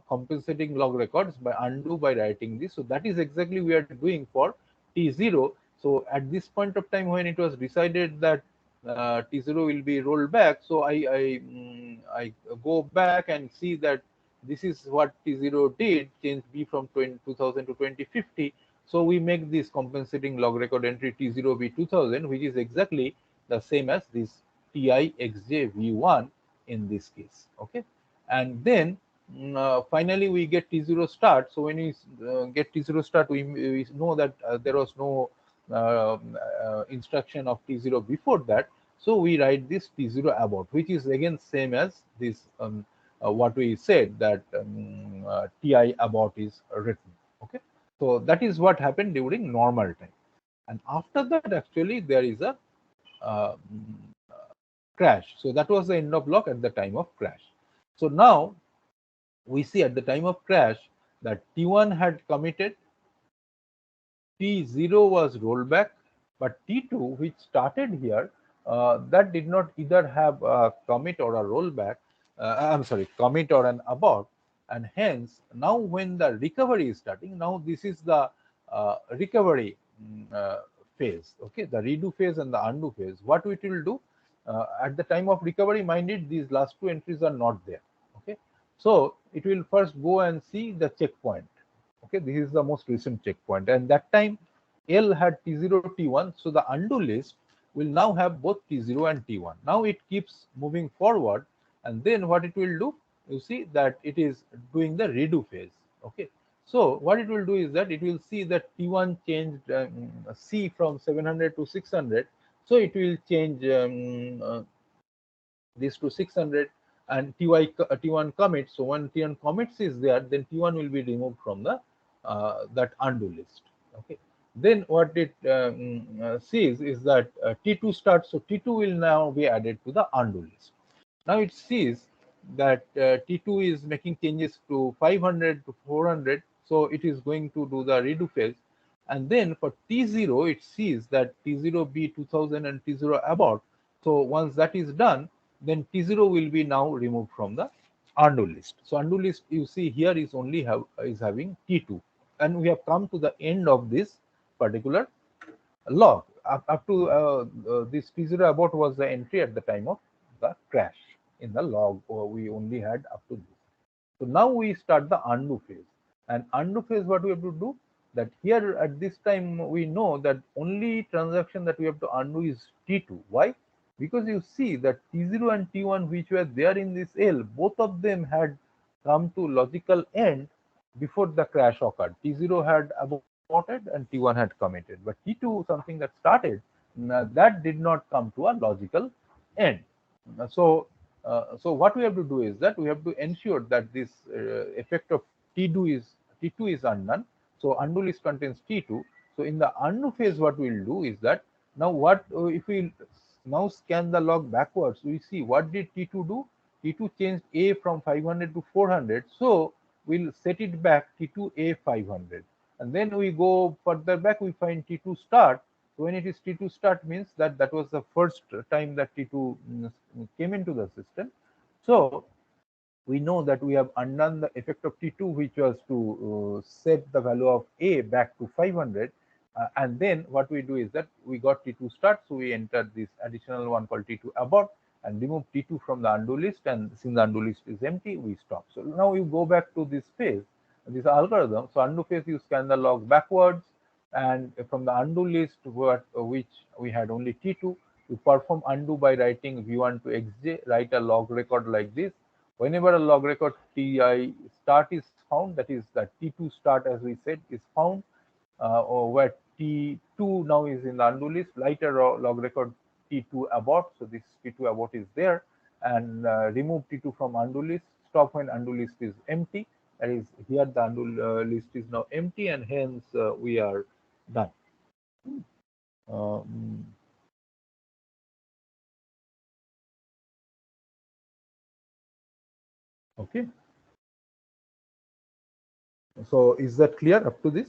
compensating log records by undo by writing this. So that is exactly we are doing for T0. So at this point of time, when it was decided that T0 will be rolled back, so I go back and see that this is what T0 did, change B from 2000 to 2050. So we make this compensating log record entry T0B 2000, which is exactly the same as this TI XJ V1 in this case. Okay, and then finally we get T0 start. So when we get T0 start, we know that there was no instruction of T0 before that. So we write this T0 abort, which is again same as this what we said, that TI abort is written. Okay, so that is what happened during normal time. And after that, actually, there is a uh, crash. So that was the end of lock at the time of crash. So now we see at the time of crash that T1 had committed, T0 was rolled back, but T2, which started here, that did not either have a commit or a rollback. I'm sorry, commit or an abort, and hence now when the recovery is starting, now this is the recovery phase. Okay, the redo phase and the undo phase. What it will do at the time of recovery, minded these last two entries are not there. Okay, so it will first go and see the checkpoint. Okay, this is the most recent checkpoint, and that time L had T0 T1, so the undo list will now have both T0 and T1. Now it keeps moving forward, and then what it will do, you see that it is doing the redo phase. Okay, so what it will do is that it will see that T1 changed C from 700 to 600, so it will change this to 600, and T1 commits. So when T1 commits is there, then T1 will be removed from the that undo list. Okay. Then what it sees is that T2 starts. So T2 will now be added to the undo list. Now it sees that T2 is making changes to 500 to 400. So it is going to do the redo phase. And then for T0, it sees that T0 B 2000 and T0 abort. So once that is done, then T0 will be now removed from the undo list. So undo list, you see here, is only is having T2, and we have come to the end of this particular log. Up to this T0 abort was the entry at the time of the crash in the log. We only had up to this. So now we start the undo phase. And undo phase, what we have to do, that here at this time we know that only transaction that we have to undo is T2. Why? Because you see that T0 and T1, which were there in this L, both of them had come to logical end before the crash occurred. T0 had aborted and T1 had committed, but T2, something that started, that did not come to a logical end. So So what we have to do is that we have to ensure that this effect of T2 is undone. So undo list contains T2. So in the undo phase, what we'll do is that now what if we now scan the log backwards, we see what did T2 do. T2 changed A from 500 to 400. So we'll set it back T2 A 500, and then we go further back. We find T2 start. So when it is T2 start means that that was the first time that T2 came into the system. So we know that we have undone the effect of T2, which was to set the value of A back to 500. And then what we do is that we got T2 start, so we enter this additional one called T2 abort and remove T2 from the undo list, and since the undo list is empty, we stop. So now you go back to this phase, this algorithm. So undo phase, you scan the log backwards, and from the undo list, which we had only T2, you perform undo by writing V1 to XJ, write a log record like this. Whenever a log record TI start is found, that is the T2 start, as we said, is found, or where T2 now is in the undo list, write a log record T2 abort. So this T2 abort is there, and remove T2 from undo list, stop when undo list is empty. That is, here the undo list is now empty, and hence we are done. Um, okay. So is that clear up to this?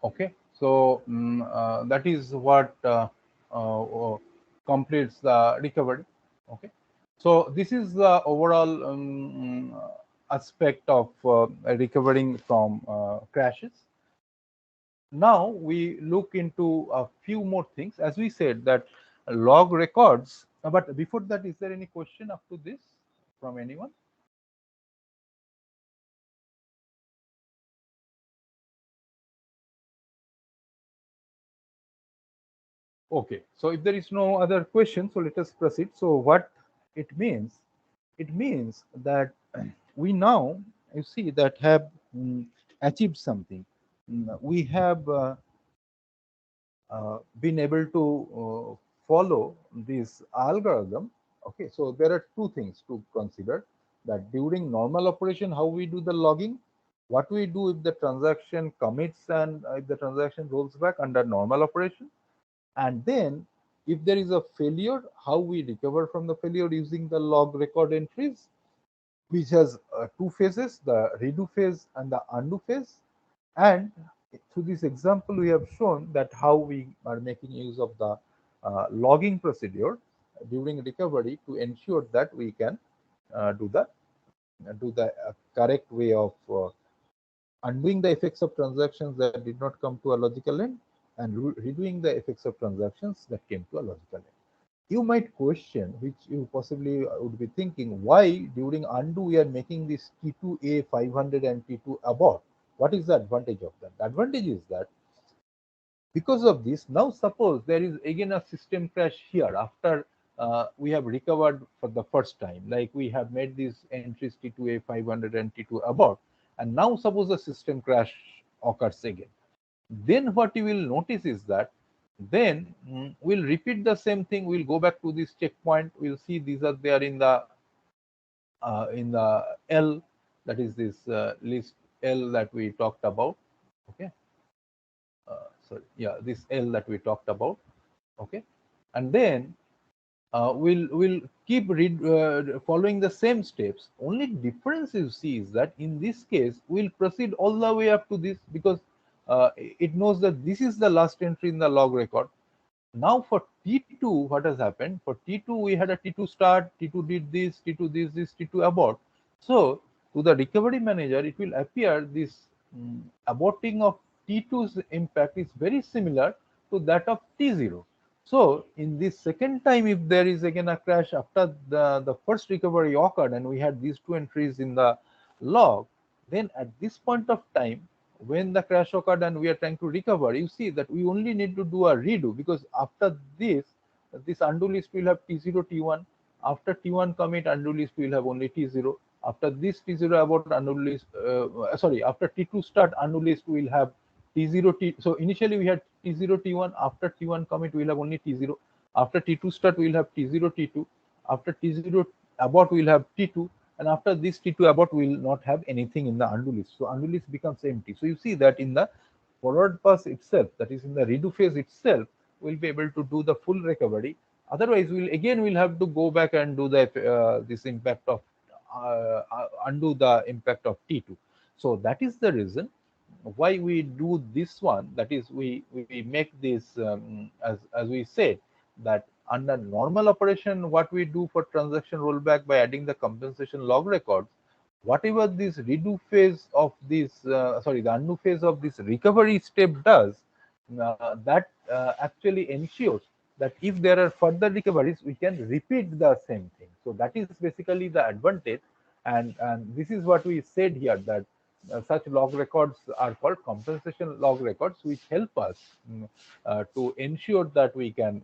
Okay, so that is what completes the recovery. Okay, so this is the overall aspect of recovering from crashes. Now we look into a few more things. As we said that log records, but before that, is there any question up to this from anyone? Okay, so if there is no other question, so let us proceed. So what it means? It means that we now, you see, that have achieved something. We have been able to follow this algorithm. Okay, so there are two things to consider: that during normal operation, how we do the logging, what we do if the transaction commits and if the transaction rolls back under normal operation, and then if there is a failure, how we recover from the failure using the log record entries, which has two phases, the redo phase and the undo phase. And through this example, we have shown that how we are making use of the logging procedure during recovery to ensure that we can do the correct way of undoing the effects of transactions that did not come to a logical end, and redoing the effects of transactions that came to a logical end. You might question, which you possibly would be thinking, why during undo we are making this T2A 500 and T2 abort? What is the advantage of that? The advantage is that because of this, now suppose there is again a system crash here after we have recovered for the first time, like we have made these entries T2A 500 and T2 abort, and now suppose the system crash occurs again. Then what you will notice is that then we'll repeat the same thing. We'll go back to this checkpoint. We'll see these are there in the L, that is this list L that we talked about. Okay, sorry, yeah, this L that we talked about. Okay, and then we'll keep following the same steps. Only difference you see is that in this case we'll proceed all the way up to this, because it knows that this is the last entry in the log record. Now for T2, what has happened? For T2, we had a T2 start, T2 did this, T2 this, T2 abort. So to the recovery manager, it will appear this aborting of T2's impact is very similar to that of T0. So in this second time, if there is again a crash after the first recovery occurred and we had these two entries in the log, then at this point of time, when the crash occurred and we are trying to recover, you see that we only need to do a redo, because after this undo list will have T0, T1. After T1 commit, undo list will have only T0. After this T0 abort, undo list, sorry, after T2 start, undo list will have T0, T. So initially we had T0, T1. After T1 commit, we'll have only T0. After T2 start, we'll have T0, T2. After T0 abort, we'll have T2. And after this T2 abort, we will not have anything in the undo list. So undo list becomes empty. So you see that in the forward pass itself, that is in the redo phase itself, we'll be able to do the full recovery. Otherwise, we'll have to go back and do the this impact of undo the impact of T2. So that is the reason why we do this one. That is, we make this as we said, that under normal operation, what we do for transaction rollback by adding the compensation log records, whatever this redo phase of this sorry, the undo phase of this recovery step does, that actually ensures that if there are further recoveries, we can repeat the same thing. So that is basically the advantage, and this is what we said here, that such log records are called compensation log records, which help us to ensure that we can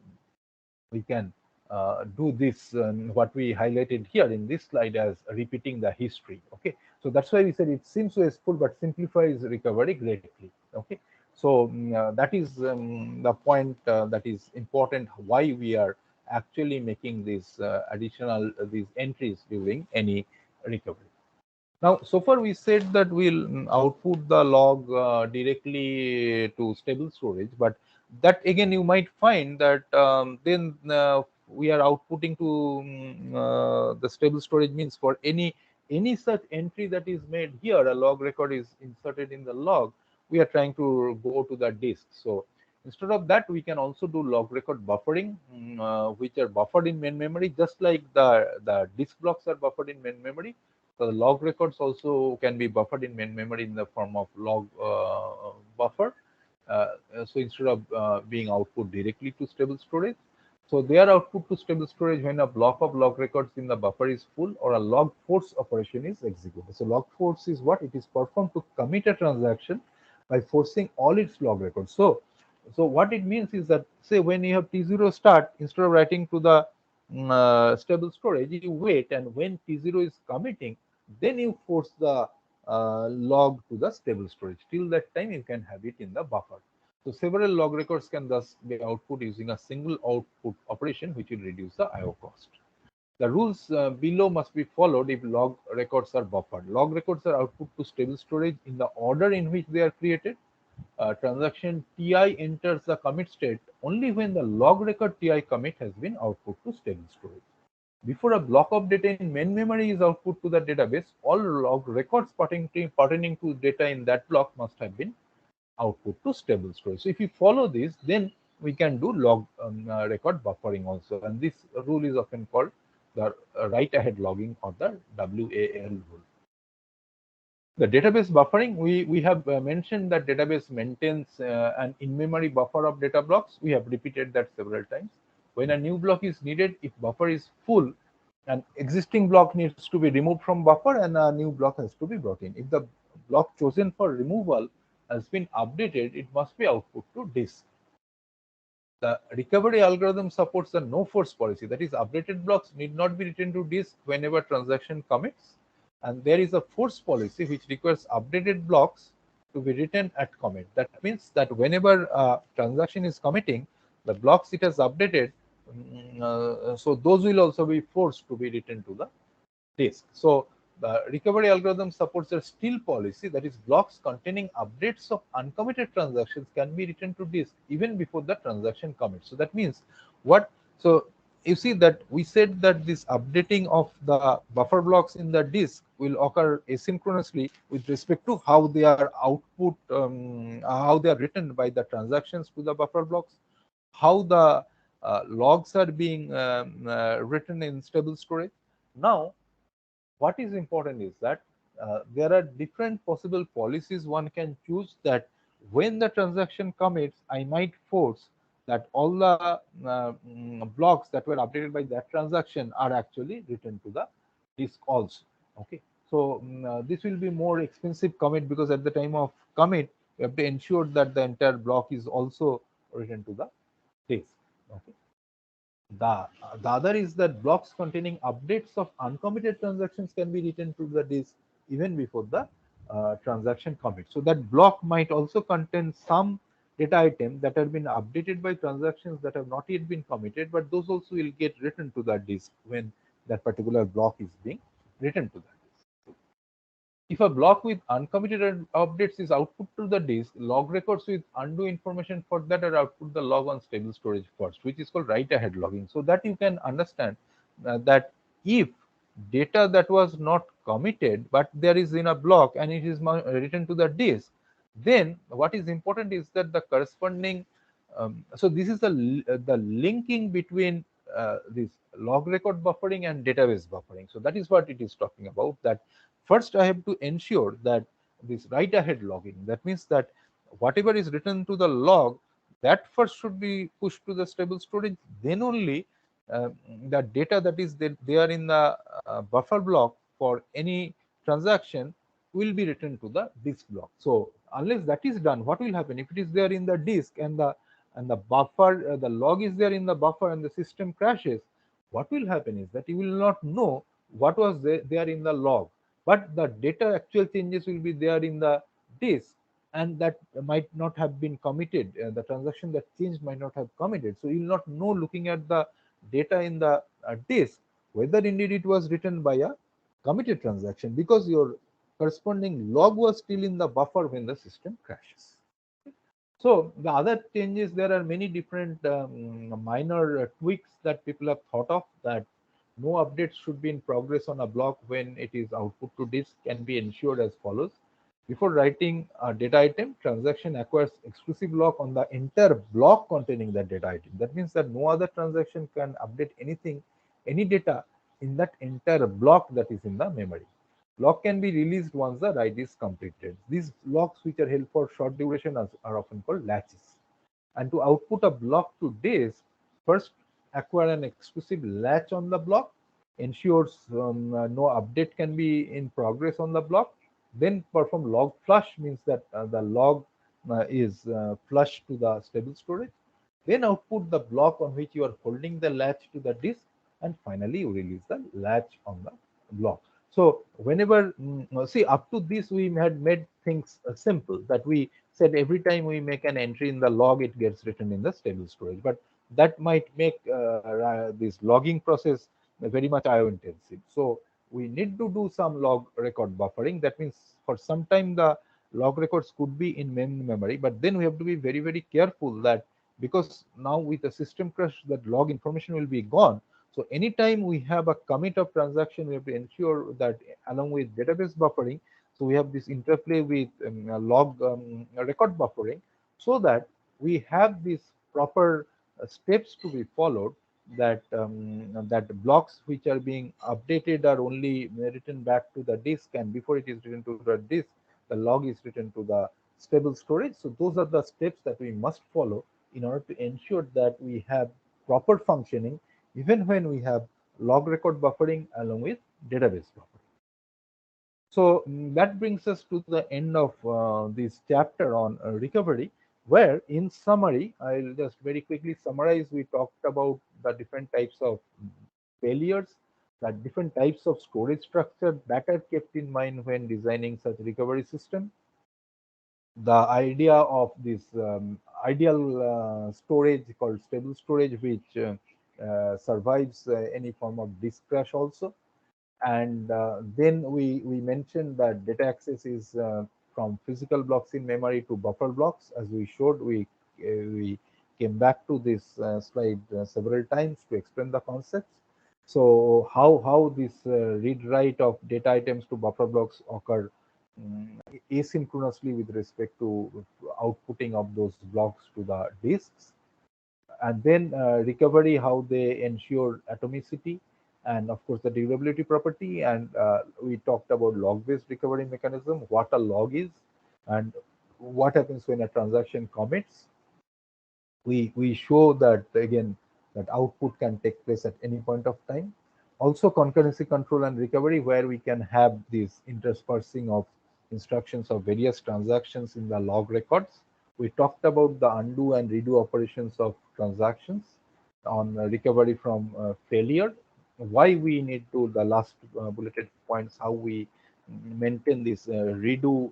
do this, what we highlighted here in this slide as repeating the history. Okay, so that's why we said it seems wasteful but simplifies recovery greatly. Okay, so that is the point that is important, why we are actually making these additional these entries during any recovery. Now, so far we said that we'll output the log directly to stable storage, but that again you might find that then we are outputting to the stable storage means for any such entry that is made here, a log record is inserted in the log, we are trying to go to the disk. So instead of that, we can also do log record buffering, which are buffered in main memory, just like the disk blocks are buffered in main memory. So the log records also can be buffered in main memory in the form of log buffer. So instead of being output directly to stable storage, so they are output to stable storage when a block of log records in the buffer is full or a log force operation is executed. So log force is what? It is performed to commit a transaction by forcing all its log records. So what it means is that, say, when you have T0 start, instead of writing to the stable storage, you wait, and when T0 is committing, then you force the log to the stable storage. Till that time, you can have it in the buffer. So several log records can thus be output using a single output operation, which will reduce the I/O cost. The rules below must be followed if log records are buffered. Log records are output to stable storage in the order in which they are created. Transaction Ti enters the commit state only when the log record Ti commit has been output to stable storage. Before a block of data in main memory is output to the database, all log records pertaining to data in that block must have been output to stable storage. So if you follow this, then we can do log record buffering also. And this rule is often called the write ahead logging, or the WAL rule. The database buffering, we have mentioned that database maintains an in-memory buffer of data blocks. We have repeated that several times. When a new block is needed, if buffer is full, an existing block needs to be removed from buffer and a new block has to be brought in. If the block chosen for removal has been updated, it must be output to disk. The recovery algorithm supports the no force policy. That is, updated blocks need not be written to disk whenever transaction commits. And there is a force policy which requires updated blocks to be written at commit. That means that whenever a transaction is committing, the blocks it has updated, so those will also be forced to be written to the disk. So the recovery algorithm supports a still policy, that is, blocks containing updates of uncommitted transactions can be written to disk even before the transaction commits. So that means what? So you see that we said that this updating of the buffer blocks in the disk will occur asynchronously with respect to how they are output, how they are written by the transactions to the buffer blocks, how the logs are being written in stable storage. Now, what is important is that there are different possible policies one can choose, that when the transaction commits, I might force that all the blocks that were updated by that transaction are actually written to the disk also. Okay, So this will be more expensive commit, because at the time of commit, you have to ensure that the entire block is also written to the disk. Okay. The other is that blocks containing updates of uncommitted transactions can be written to the disk even before the transaction commit. So that block might also contain some data item that have been updated by transactions that have not yet been committed, but those also will get written to the disk when that particular block is being written to the disk. If a block with uncommitted updates is output to the disk, log records with undo information for that are output the log on stable storage first, which is called write ahead logging. So that you can understand that if data that was not committed but there is in a block and it is written to the disk, then what is important is that the corresponding so this is the linking between this log record buffering and database buffering. So that is what it is talking about, that first I have to ensure that this write ahead logging, that means that whatever is written to the log, that first should be pushed to the stable storage, then only uh, the data that is there in the buffer block for any transaction will be written to the disk block. So unless that is done, what will happen if it is there in the disk and the buffer the log is there in the buffer and the system crashes? What will happen is that you will not know what was there in the log, but the data actual changes will be there in the disk, and that might not have been committed. The transaction that changed might not have committed, so you will not know looking at the data in the disk whether indeed it was written by a committed transaction, because your corresponding log was still in the buffer when the system crashes. So the other changes, there are many different minor tweaks that people have thought of, that no updates should be in progress on a block when it is output to disk can be ensured as follows. Before writing a data item, transaction acquires exclusive lock on the entire block containing that data item. That means that no other transaction can update anything, any data in that entire block that is in the memory. Lock can be released once the write is completed. These locks, which are held for short duration, are often called latches. And to output a block to disk, first acquire an exclusive latch on the block, ensures no update can be in progress on the block, then perform log flush, means that the log is flushed to the stable storage, then output the block on which you are holding the latch to the disk, and finally you release the latch on the block. So whenever see, up to this we had made things simple, that we said every time we make an entry in the log, it gets written in the stable storage, but that might make this logging process very much IO intensive. So we need to do some log record buffering. That means for some time the log records could be in main memory, but then we have to be very, very careful, that because now with the system crash, that log information will be gone. So anytime we have a commit of transaction, we have to ensure that along with database buffering, so we have this interplay with log record buffering, so that we have these proper steps to be followed, that that blocks which are being updated are only written back to the disk, and before it is written to the disk, the log is written to the stable storage. So those are the steps that we must follow in order to ensure that we have proper functioning even when we have log record buffering along with database buffering. So that brings us to the end of this chapter on recovery, where in summary, I'll just very quickly summarize. We talked about the different types of failures, the different types of storage structure that are kept in mind when designing such recovery system, the idea of this ideal storage called stable storage, which survives any form of disk crash also. And then we mentioned that data access is from physical blocks in memory to buffer blocks. As we showed, we came back to this slide several times to explain the concepts. So how this read write of data items to buffer blocks occur asynchronously with respect to outputting of those blocks to the disks, and then recovery, how they ensure atomicity, and of course the durability property. And we talked about log based recovery mechanism, what a log is, and what happens when a transaction commits. We show that again, that output can take place at any point of time. Also concurrency control and recovery, where we can have this interspersing of instructions of various transactions in the log records. We talked about the undo and redo operations of transactions on recovery from failure. Why we need to, the last bulleted points, how we maintain this redo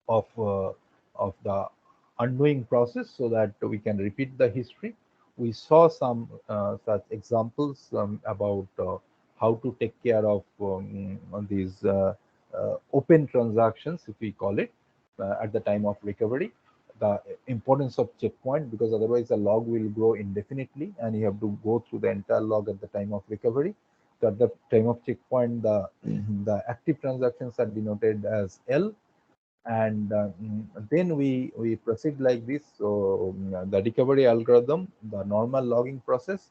of the undoing process so that we can repeat the history. We saw some such examples about how to take care of these open transactions, if we call it, at the time of recovery. The importance of checkpoint, because otherwise the log will grow indefinitely and you have to go through the entire log at the time of recovery. So at the time of checkpoint, the the active transactions are denoted as L, and then we proceed like this. So the recovery algorithm, the normal logging process,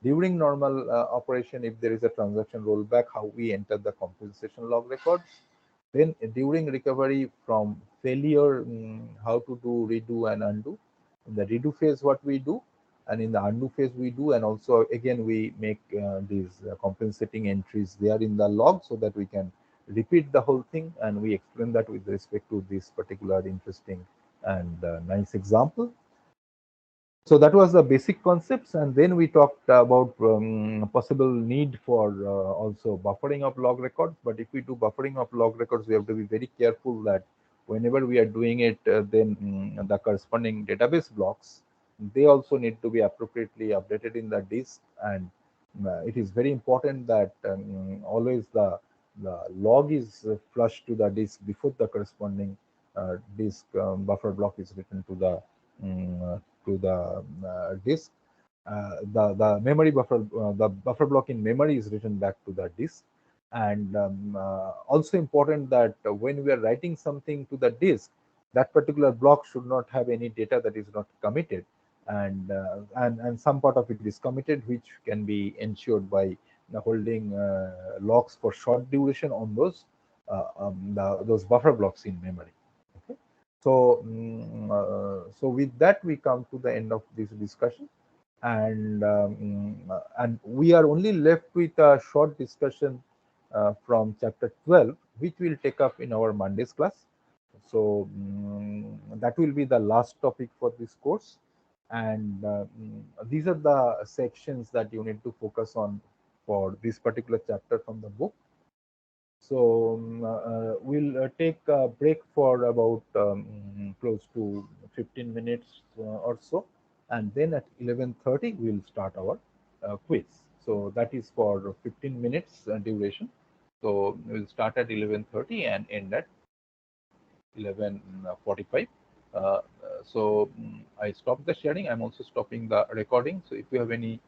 during normal operation, if there is a transaction rollback, how we enter the compensation log records. Then during recovery from failure, how to do redo and undo. In the redo phase, what we do, and in the undo phase we do, and also again we make these compensating entries there in the log so that we can repeat the whole thing, and we explain that with respect to this particular interesting and nice example. So that was the basic concepts, and then we talked about possible need for also buffering of log records. But if we do buffering of log records, we have to be very careful that whenever we are doing it, then the corresponding database blocks, they also need to be appropriately updated in the disk. And it is very important that always the log is flushed to the disk before the corresponding disk buffer block is written to the disk. The memory buffer, the buffer block in memory is written back to the disk. And also important that when we are writing something to the disk, that particular block should not have any data that is not committed, and some part of it is committed, which can be ensured by holding locks for short duration on those buffer blocks in memory. Okay. So, so with that, we come to the end of this discussion, and we are only left with a short discussion from chapter 12, which we'll take up in our Monday's class. So that will be the last topic for this course, and these are the sections that you need to focus on for this particular chapter from the book. So we'll take a break for about close to 15 minutes or so, and then at 11:30 we'll start our quiz. So that is for 15 minutes duration. So we'll start at 11:30 and end at 11:45. So I stop the sharing. I'm also stopping the recording. So if you have any